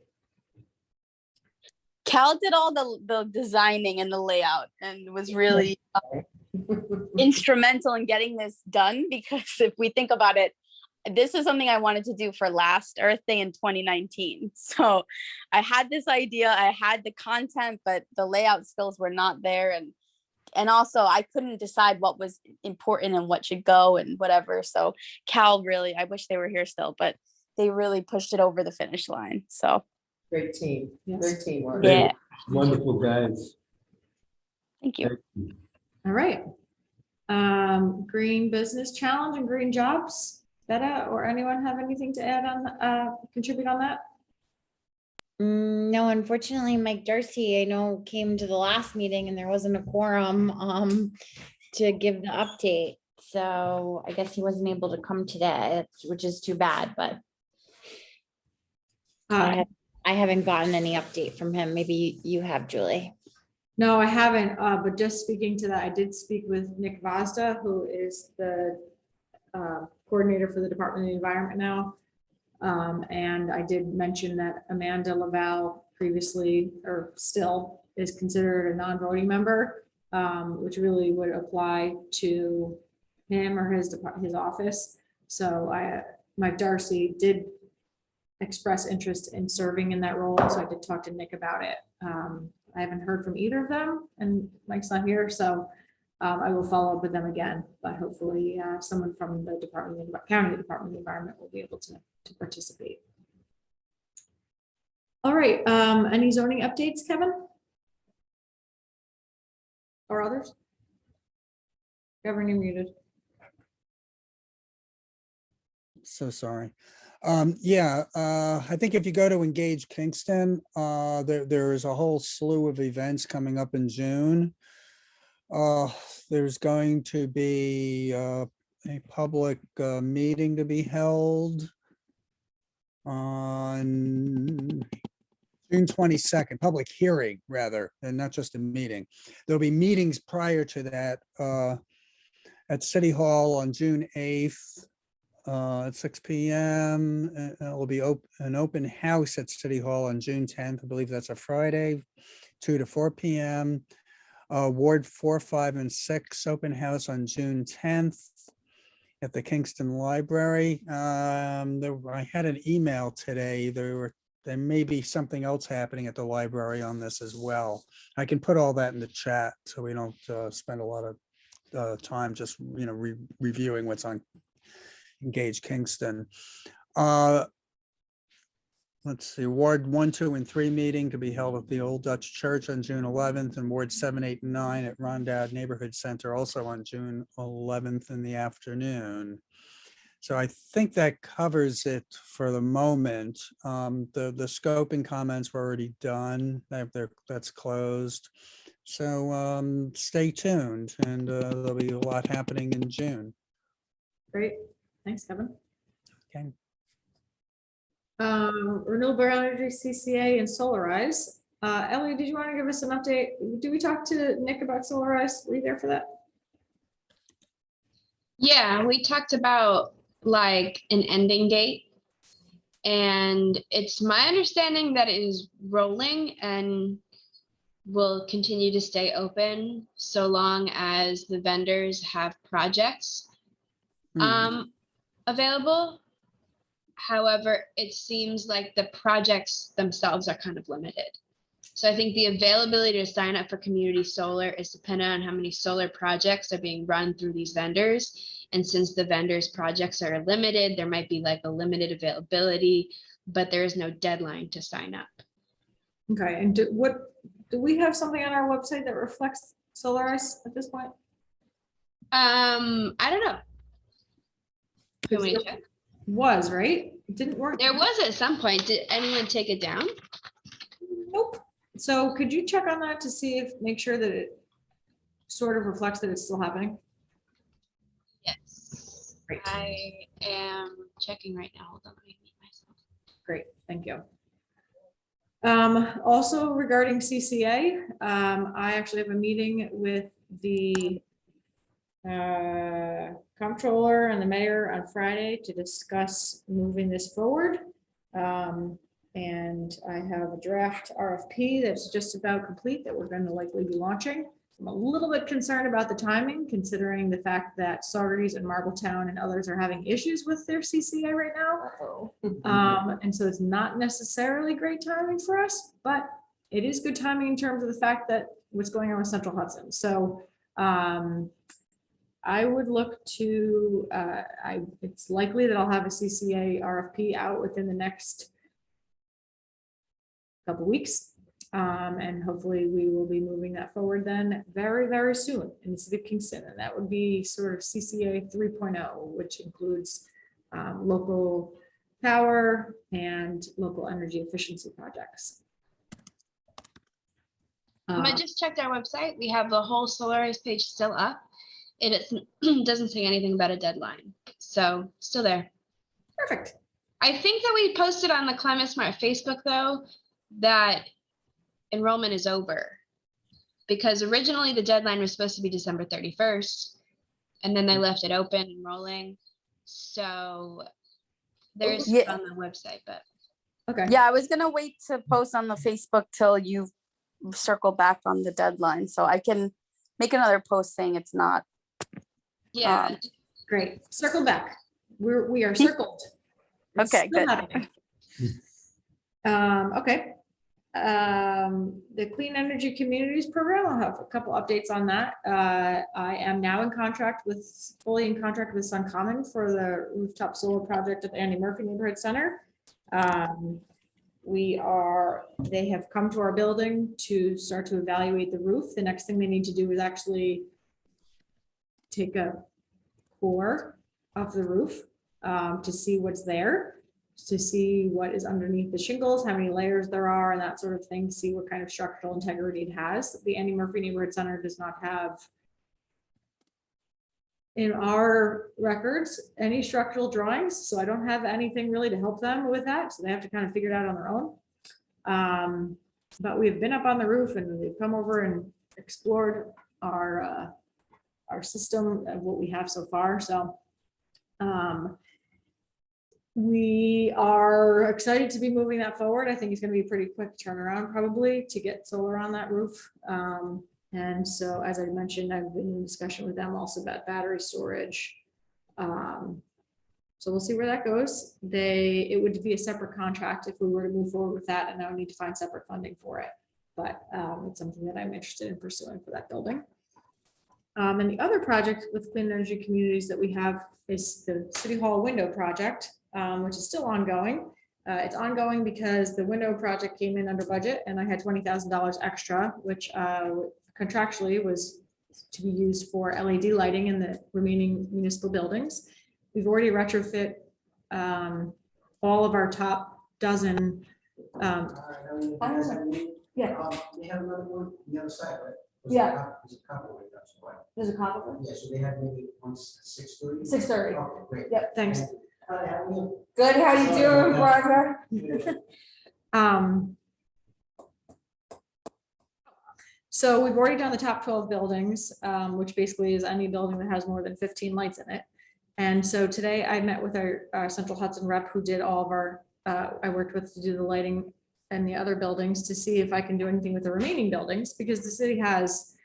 Cal did all the designing and the layout and was really instrumental in getting this done, because if we think about it, this is something I wanted to do for last Earth Day in 2019. So I had this idea, I had the content, but the layout skills were not there. And also I couldn't decide what was important and what should go and whatever. So Cal really, I wish they were here still, but they really pushed it over the finish line. So Great team. Yes. Great teamwork. yeah, Wonderful guys. thank you. All right. Green Business Challenge and Green Jobs. Betta or anyone have anything to add on, contribute on that? No, unfortunately, Mike Darcy, I know, came to the last meeting and there wasn't a quorum to give the update. So I guess he wasn't able to come today, which is too bad, but I haven't gotten any update from him. Maybe you have, Julie. No, I haven't, but just speaking to that, I did speak with Nick Vazda, who is the coordinator for the Department of the Environment now. And I did mention that Amanda Laval previously, or still, is considered a non-voting member, which really would apply to him or his office. So Mike Darcy did express interest in serving in that role, so I did talk to Nick about it. I haven't heard from either of them, and Mike's not here, so I will follow up with them again, but hopefully someone from the County Department of the Environment will be able to participate. All right, any zoning updates, Kevin? Or others? Kevin, you're muted. So sorry. Yeah, I think if you go to Engage Kingston, there is a whole slew of events coming up in June. There's going to be a public meeting to be held on June 22nd, public hearing rather, and not just a meeting. There'll be meetings prior to that at City Hall on June 8th. At 6 p.m. It will be an open house at City Hall on June 10th. I believe that's a Friday, 2 to 4 p.m. Ward 4, 5, and 6 open house on June 10th at the Kingston Library. I had an email today. There may be something else happening at the library on this as well. I can put all that in the chat so we don't spend a lot of time just reviewing what's on Engage Kingston. Let's see, Ward 1, 2, and 3 meeting to be held at the Old Dutch Church on June 11th, and Ward 7, 8, and 9 at Rondad Neighborhood Center also on June 11th in the afternoon. So I think that covers it for the moment. The scoping comments were already done. That's closed. So stay tuned, and there'll be a lot happening in June. Great, thanks, Kevin. Okay. Renewable energy, CCA, and Solarize. Ellie, did you want to give us an update? Did we talk to Nick about Solarize? Were you there for that? Yeah, we talked about like an ending date. And it's my understanding that it is rolling and will continue to stay open so long as the vendors have projects available. However, it seems like the projects themselves are kind of limited. So I think the availability to sign up for community solar is dependent on how many solar projects are being run through these vendors. And since the vendors' projects are limited, there might be like a limited availability, but there is no deadline to sign up. Okay, and do we have something on our website that reflects Solarize at this point? I don't know. Can we check? Was, right? It didn't work. There was at some point. Did anyone take it down? Nope. So could you check on that to see make sure that it sort of reflects that it's still happening? Yes. Great. I am checking right now. Hold on, let me mute myself. Great, thank you. Also regarding CCA, I actually have a meeting with the comptroller and the mayor on Friday to discuss moving this forward. And I have a draft RFP that's just about complete that we're going to likely be launching. I'm a little bit concerned about the timing, considering the fact that Saugerties and Marbletown and others are having issues with their CCA right now. And so it's not necessarily great timing for us, but it is good timing in terms of the fact that what's going on with Central Hudson. So I would look to, it's likely that I'll have a CCA RFP out within the next couple weeks. And hopefully we will be moving that forward then very, very soon in the city of Kingston. And that would be sort of CCA 3.0, which includes local power and local energy efficiency projects. I just checked our website. We have the whole Solarize page still up. It doesn't say anything about a deadline. So still there. Perfect. I think that we posted on the Climate Smart Facebook though, that enrollment is over. because originally the deadline was supposed to be December 31st, and then they left it open and rolling. So there's Yeah. on the website, but Okay. Yeah, I was gonna wait to post on the Facebook till you circle back on the deadline, so I can make another post saying it's not. yeah, Great. Circle back. We are circled. It's Okay, still good. happening. Okay. The Clean Energy Communities Program, I'll have a couple updates on that. I am now fully in contract with Suncommon for the rooftop solar project at the Andy Murphy Neighborhood Center. They have come to our building to start to evaluate the roof. The next thing they need to do is actually take a core of the roof to see what's there, to see what is underneath the shingles, how many layers there are, and that sort of thing, see what kind of structural integrity it has. The Andy Murphy Neighborhood Center does not have, in our records, any structural drawings, so I don't have anything really to help them with that, so they have to kind of figure it out on their own. But we've been up on the roof and they've come over and explored our system of what we have so far, so we are excited to be moving that forward. I think it's going to be a pretty quick turnaround probably to get solar on that roof. And so, as I mentioned, I've been in discussion with them also about battery storage. So we'll see where that goes. It would be a separate contract if we were to move forward with that, and I would need to find separate funding for it. But it's something that I'm interested in pursuing for that building. And the other project with Clean Energy Communities that we have is the City Hall window project, which is still ongoing. It's ongoing because the window project came in under budget and I had $20,000 extra, which contractually was to be used for LED lighting in the remaining municipal buildings. We've already retrofit all of our top dozen. Yeah. They have another one, the other side, right? Yeah. There's a couple of windows. There's a couple? Yeah, so they have maybe on 6:30? 6:30. Okay, great. Yep, thanks. Good, how you doing, Barbara? So we've already done the top 12 buildings, which basically is any building that has more than 15 lights in it. And so today I met with our Central Hudson rep who did all of our, I worked with to do the lighting and the other buildings to see if I can do anything with the remaining buildings, because the city has,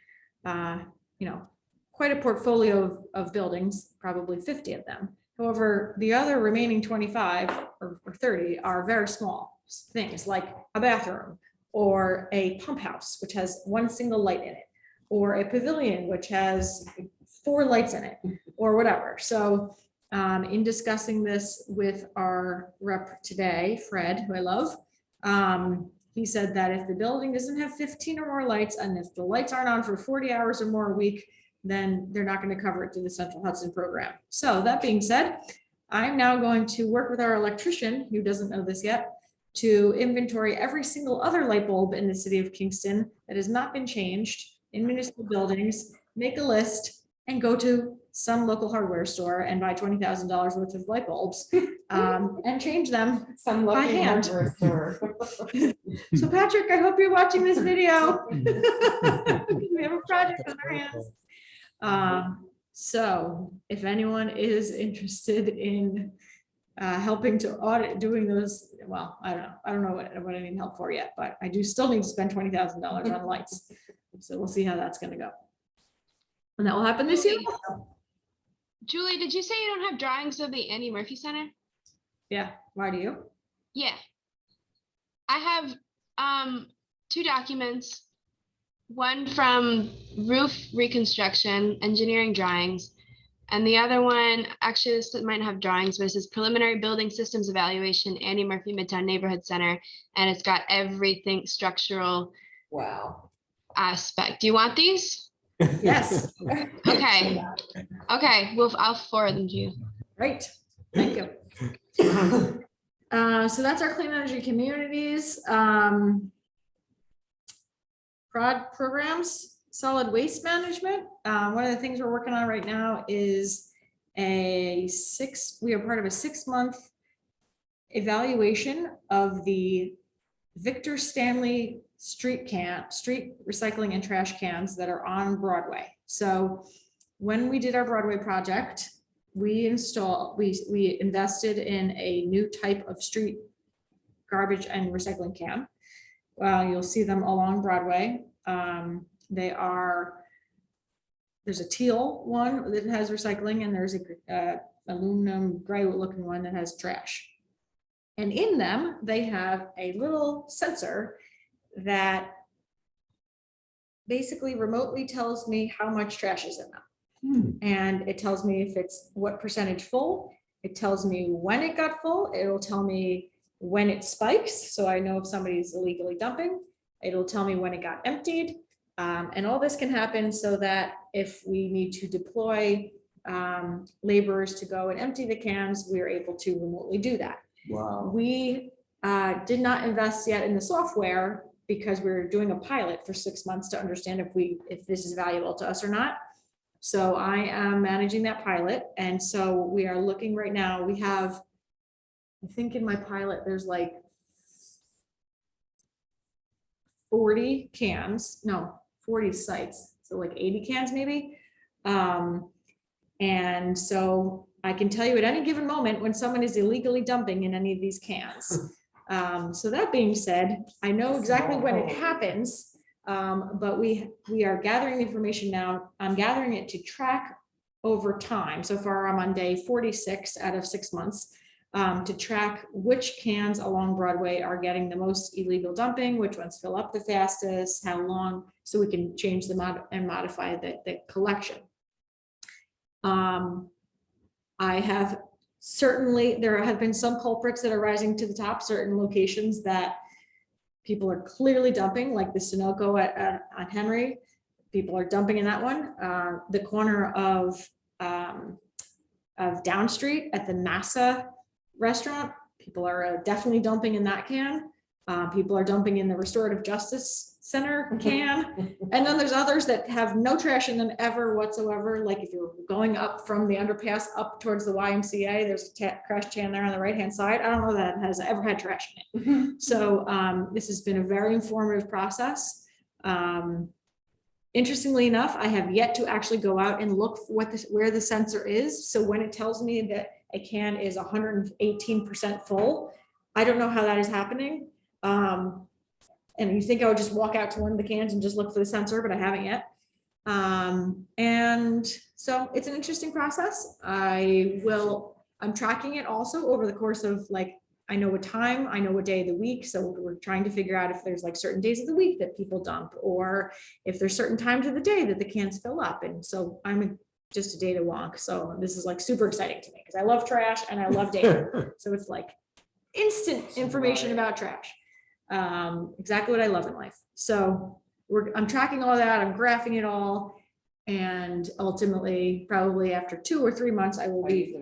quite a portfolio of buildings, probably 50 of them. However, the other remaining 25 or 30 are very small things, like a bathroom or a pump house, which has one single light in it, or a pavilion, which has 4 lights in it, or whatever. So in discussing this with our rep today, Fred, who I love, he said that if the building doesn't have 15 or more lights, and if the lights aren't on for 40 hours or more a week, then they're not going to cover it through the Central Hudson program. So that being said, I'm now going to work with our electrician, who doesn't know this yet, to inventory every single other light bulb in the city of Kingston that has not been changed in municipal buildings, make a list, and go to some local hardware store and buy $20,000 worth of light bulbs and change them Some by lucky hand. hardware store. So Patrick, I hope you're watching this video. We have a project on our hands. So if anyone is interested in helping to audit, doing those, well, I don't know what I need help for yet, but I do still need to spend $20,000 on lights. So we'll see how that's gonna go. And that will happen this year. Julie, did you say you don't have drawings of the Andy Murphy Center? Yeah, why do you? Yeah. I have 2 documents. One from roof reconstruction, engineering drawings, and the other one, actually this might have drawings, but it says preliminary building systems evaluation, Andy Murphy Midtown Neighborhood Center, and it's got everything structural Wow. aspect. Do you want these? Yes. Okay. Okay, well, I'll forward them to you. Great, thank you. So that's our Clean Energy Communities. Programs, solid waste management. One of the things we're working on right now is we are part of a 6-month evaluation of the Victor Stanley street recycling and trash cans that are on Broadway. So when we did our Broadway project, we invested in a new type of street garbage and recycling can. You'll see them along Broadway. There's a teal one that has recycling, and there's a aluminum gray looking one that has trash. And in them, they have a little sensor that basically remotely tells me how much trash is in them. And it tells me if it's what percentage full. It tells me when it got full. It'll tell me when it spikes, so I know if somebody's illegally dumping. It'll tell me when it got emptied. And all this can happen so that if we need to deploy laborers to go and empty the cans, we're able to remotely do that. Wow. We did not invest yet in the software because we're doing a pilot for 6 months to understand if this is valuable to us or not. So I am managing that pilot. And so we are looking right now, we have, I think in my pilot, there's like 40 cans, no, 40 sites. So like 80 cans maybe. And so I can tell you at any given moment when someone is illegally dumping in any of these cans. So that being said, I know exactly when it happens, but we are gathering the information now. I'm gathering it to track over time. So far, I'm on day 46 out of 6 months to track which cans along Broadway are getting the most illegal dumping, which ones fill up the fastest, how long, so we can change them out and modify the collection. I have certainly, there have been some culprits that are rising to the top, certain locations that people are clearly dumping, like the Sunoco on Henry. People are dumping in that one. The corner of Down Street at the NASA restaurant, people are definitely dumping in that can. People are dumping in the Restorative Justice Center can. And then there's others that have no trash in them ever whatsoever. Like if you're going up from the underpass up towards the YMCA, there's a trash can there on the right-hand side. I don't know that has ever had trash in it. So this has been a very informative process. Interestingly enough, I have yet to actually go out and look for where the sensor is. So when it tells me that a can is 118% full, I don't know how that is happening. And you think I would just walk out to one of the cans and just look for the sensor, but I haven't yet. And so it's an interesting process. I'm tracking it also over the course of, like, I know what time, I know what day of the week. So we're trying to figure out if there's like certain days of the week that people dump, or if there's certain times of the day that the cans fill up. And so I'm just a data wonk. So this is like super exciting to me because I love trash and I love data. So it's like instant information about trash. Exactly what I love in life. So I'm tracking all that, I'm graphing it all, and ultimately, probably after 2 or 3 months, I'll be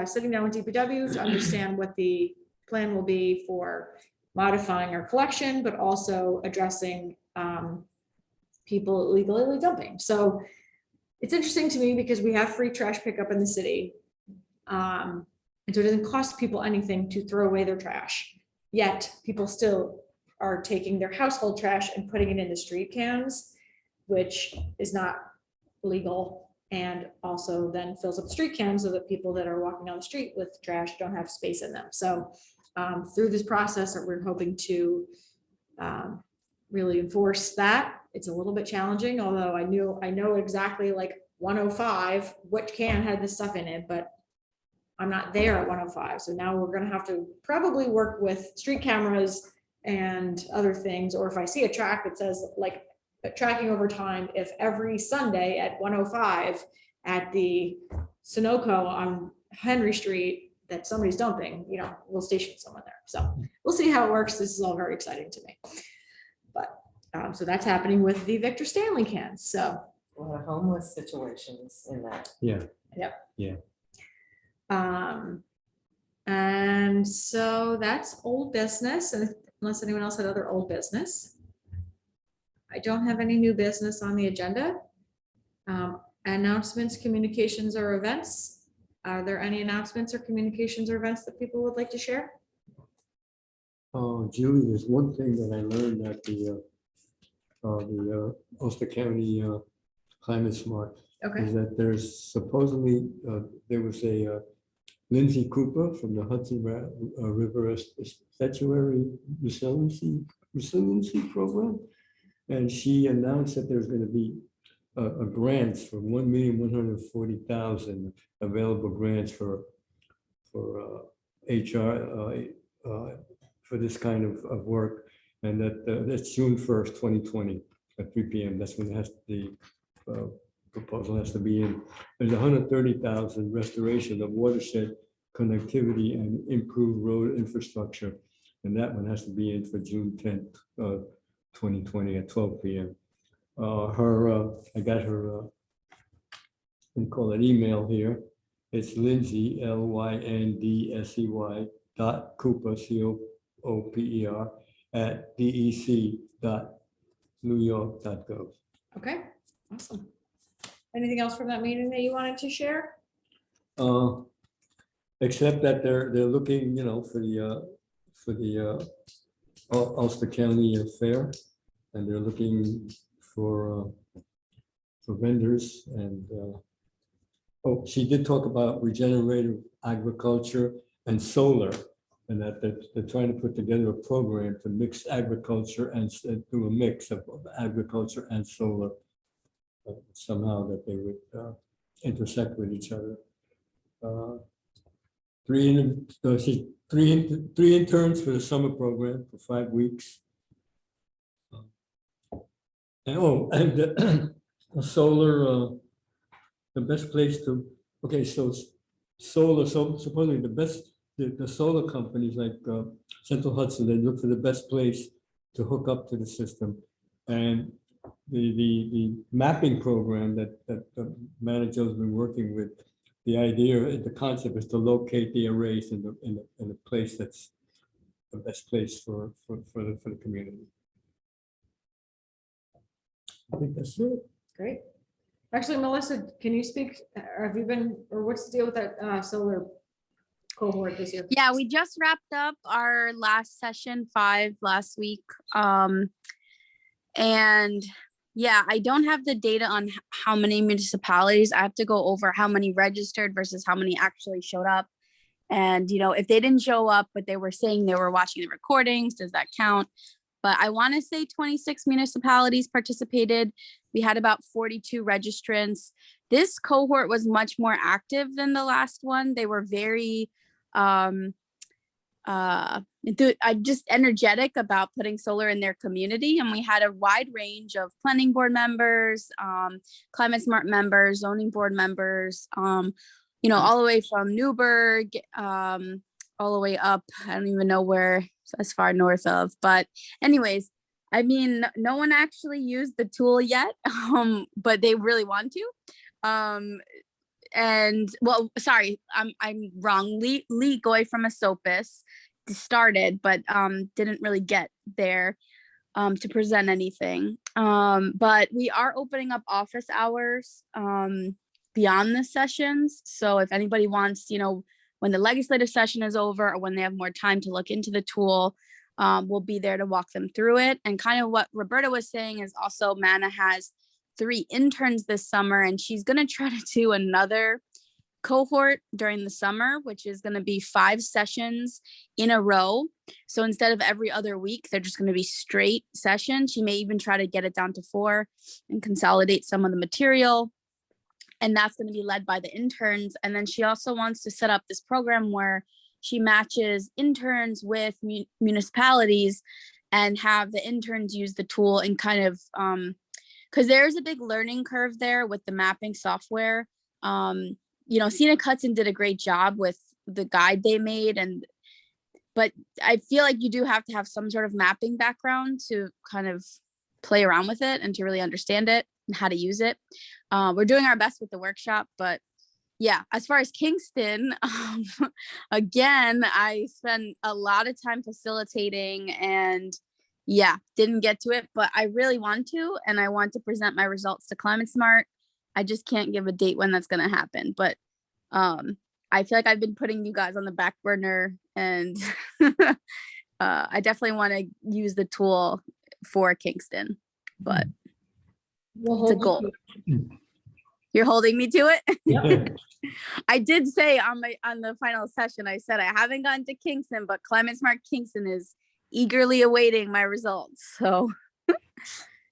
sitting down with DPW to understand what the plan will be for modifying our collection, but also addressing people illegally dumping. So it's interesting to me because we have free trash pickup in the city. And so it doesn't cost people anything to throw away their trash. Yet people still are taking their household trash and putting it in the street cans, which is not legal, and also then fills up the street cans so that people that are walking down the street with trash don't have space in them. So through this process that we're hoping to really enforce that. It's a little bit challenging, although I know exactly like 105, what can had this stuff in it, but I'm not there at 105. So now we're gonna have to probably work with street cameras and other things, or if I see a track that says like tracking over time, if every Sunday at 105 at the Sunoco on Henry Street that somebody's dumping, we'll station someone there. So we'll see how it works. This is all very exciting to me. But so that's happening with the Victor Stanley cans. So A lot of homeless situations in that. Yeah. Yep. Yeah. And so that's old business, and unless anyone else had other old business. I don't have any new business on the agenda. Announcements, communications, or events. Are there any announcements or communications or events that people would like to share? Julie, there's one thing that I learned at the Ulster County Climate Smart Okay, is that there's supposedly, there was a Lindsay Cooper from the Hudson River Estuary Resiliency Program. And she announced that there's going to be a grants for 1,140,000 available grants for HR for this kind of work. And that's June 1st, 2020 at 3 p.m. That's when it has the proposal has to be in. There's 130,000 restoration of watershed connectivity and improved road infrastructure. And that one has to be in for June 10th, 2020 at 12 p.m. I got her, we call it email here. It's Lindsay, LYNDSEY .Cooper, COOPER at dec.newyork.gov. okay, awesome. Anything else from that meeting that you wanted to share? Except that they're looking, for the Ulster County Fair, and they're looking for vendors. And she did talk about regenerative agriculture and solar, and that they're trying to put together a program to mix agriculture and do a mix of agriculture and solar somehow, that they would intersect with each other. Three interns for the summer program for 5 weeks. And the solar, the best place to, okay, so solar, so supposedly the solar companies like Central Hudson, they look for the best place to hook up to the system. And the mapping program that the manager has been working with, the idea, the concept is to locate the arrays in the place that's the best place for the community. I think that's it. Great. Actually, Melissa, can you speak, have you been, or what's the deal with that solar cohort this year? Yeah, we just wrapped up our last session, 5 last week. And yeah, I don't have the data on how many municipalities. I have to go over how many registered versus how many actually showed up. And, if they didn't show up, but they were saying they were watching the recordings, does that count? But I want to say 26 municipalities participated. We had about 42 registrants. This cohort was much more active than the last one. They were very just energetic about putting solar in their community. And we had a wide range of planning board members, climate smart members, zoning board members, all the way from Newburgh, all the way up. I don't even know where, as far north of, but anyways, I mean, no one actually used the tool yet, but they really want to. And well, sorry, I'm wrong. Lee Goy from Esopus started, but didn't really get there to present anything. But we are opening up office hours beyond the sessions. So if anybody wants, when the legislative session is over or when they have more time to look into the tool, we'll be there to walk them through it. And kind of what Roberta was saying is also Mana has 3 interns this summer, and she's going to try to do another cohort during the summer, which is going to be 5 sessions in a row. So instead of every other week, they're just going to be straight sessions. She may even try to get it down to 4 and consolidate some of the material. And that's going to be led by the interns. And then she also wants to set up this program where she matches interns with municipalities and have the interns use the tool and kind of, because there's a big learning curve there with the mapping software. Scenic Hudson did a great job with the guide they made, but I feel like you do have to have some sort of mapping background to kind of play around with it and to really understand it and how to use it. We're doing our best with the workshop, but yeah, as far as Kingston, again, I spent a lot of time facilitating and yeah, didn't get to it, but I really want to, and I want to present my results to Climate Smart. I just can't give a date when that's going to happen, but I feel like I've been putting you guys on the back burner and I definitely want to use the tool for Kingston, but We'll it's a hold goal. you to You're holding me to it. Yep. I did say on the final session, I said I haven't gotten to Kingston, but Climate Smart Kingston is eagerly awaiting my results. So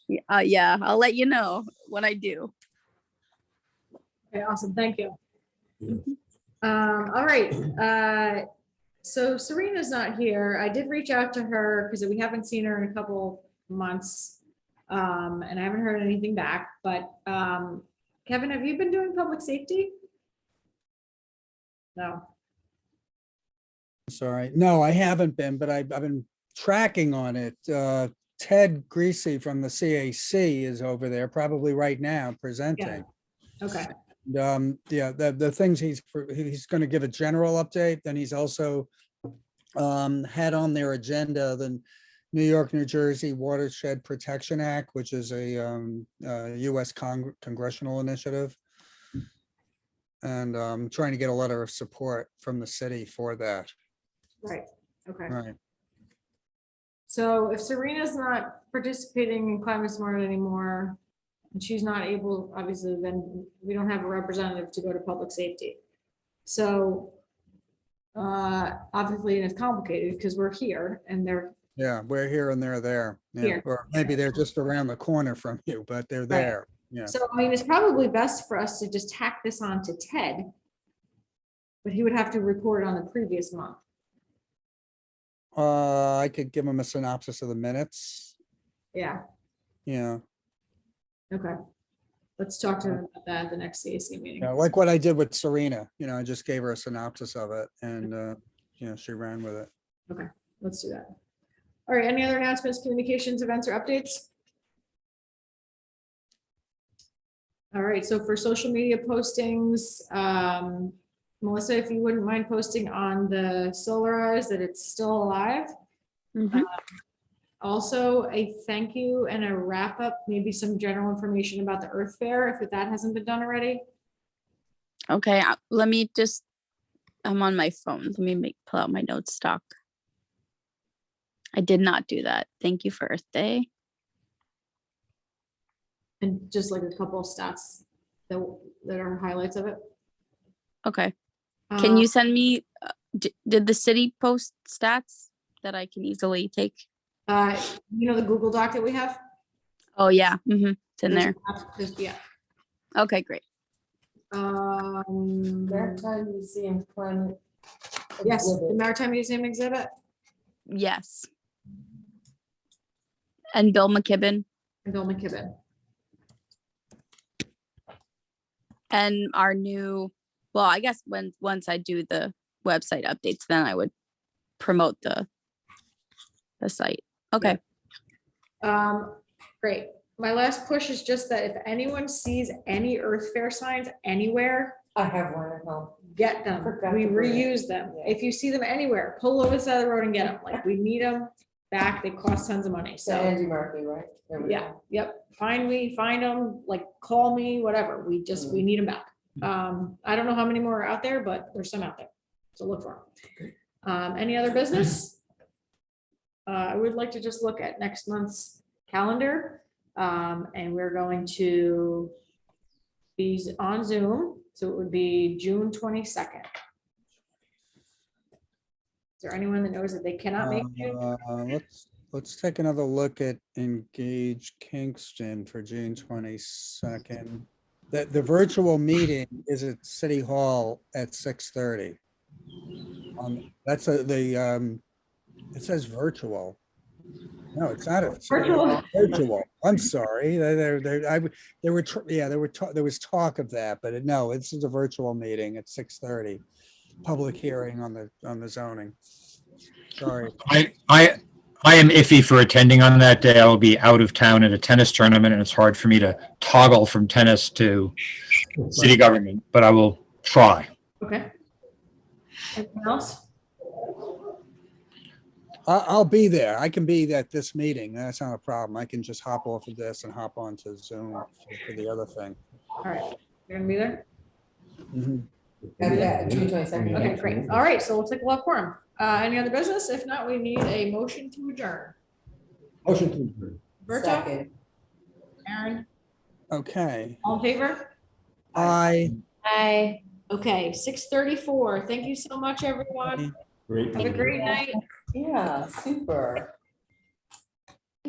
yeah, I'll let you know when I do. Okay, awesome. Thank you. All right. So Serena's not here. I did reach out to her because we haven't seen her in a couple months. And I haven't heard anything back, but Kevin, have you been doing public safety? No. Sorry. No, I haven't been, but I've been tracking on it. Ted Greasy from the CAC is over there probably right now presenting. Okay. Yeah, the things he's going to give a general update. Then he's also had on their agenda the New York, New Jersey Watershed Protection Act, which is a U.S. congressional initiative. And trying to get a letter of support from the city for that. Right. Okay. Right. So if Serena's not participating in Climate Smart anymore, and she's not able, obviously, then we don't have a representative to go to public safety. So obviously, it's complicated because we're here and they're Yeah, we're here and they're there. Yeah, Here. or maybe they're just around the corner from you, but they're there. Yeah. So, I mean, it's probably best for us to just tack this on to Ted. But he would have to report on the previous month. I could give them a synopsis of the minutes. Yeah, Yeah, okay. Let's talk to him about that at the next CAC meeting. yeah, like what I did with Serena, I just gave her a synopsis of it and, she ran with it. Okay, let's do that. All right, any other announcements, communications, events, or updates? All right, so for social media postings, Melissa, if you wouldn't mind posting on the Solarize that it's still alive. Mhm. Also, a thank you and a wrap up, maybe some general information about the Earth Fair, if that hasn't been done already. Okay, let me just, I'm on my phone. Let me pull out my notes stock. I did not do that. Thank you for Earth Day. And just like a couple of stats that are highlights of it. Okay. Can Um, you send me, did the city post stats that I can easily take? The Google Doc that we have? Oh, yeah. It's in there. Yeah. Okay, great. Maritime Museum Climate. Yes, the exhibit. Maritime Museum exhibit Yes. And Bill McKibben and Bill McKibben. and our new, well, I guess once I do the website updates, then I would promote the site. Okay. Great. My last push is just that if anyone sees any Earth Fair signs anywhere, I have one at home. get them. Forgot We to bring it. reuse them. Yeah. If you see them anywhere, pull over the side of the road and get them. Like, we need them back. They cost tons of money. So So, Andy Murphy, right? There we yeah, go. yep. Find them, like, call me, whatever. We need them back. I don't know how many more are out there, but there's some out there. So look for them. Any other business? I would like to just look at next month's calendar. And we're going to be on Zoom. So it would be June 22nd. Is there anyone that knows that they cannot make June? Let's take another look at Engage Kingston for June 22nd. The virtual meeting is at City Hall at 6:30. That's it says virtual. No, it's not. Virtual. I'm sorry. There was talk of that, but no, this is a virtual meeting at 6:30. Public hearing on the zoning. Sorry. I am iffy for attending on that day. I will be out of town at a tennis tournament, and it's hard for me to toggle from tennis to city government, but I will try. Okay. Anything else? I'll be there. I can be at this meeting. That's not a problem. I can just hop off of this and hop onto Zoom for the other thing. All right. You're gonna be there? Mhm. Yeah, June 22nd. Okay, great. All right, so looks like we'll have quorum. Any other business? If not, we need a motion to adjourn. Motion to adjourn. Berto, Second. Aaron, Okay. all in favor? Bye. Okay, 6:34. Thank you so much, everyone. Great. Have a meeting. great night. Yeah, super.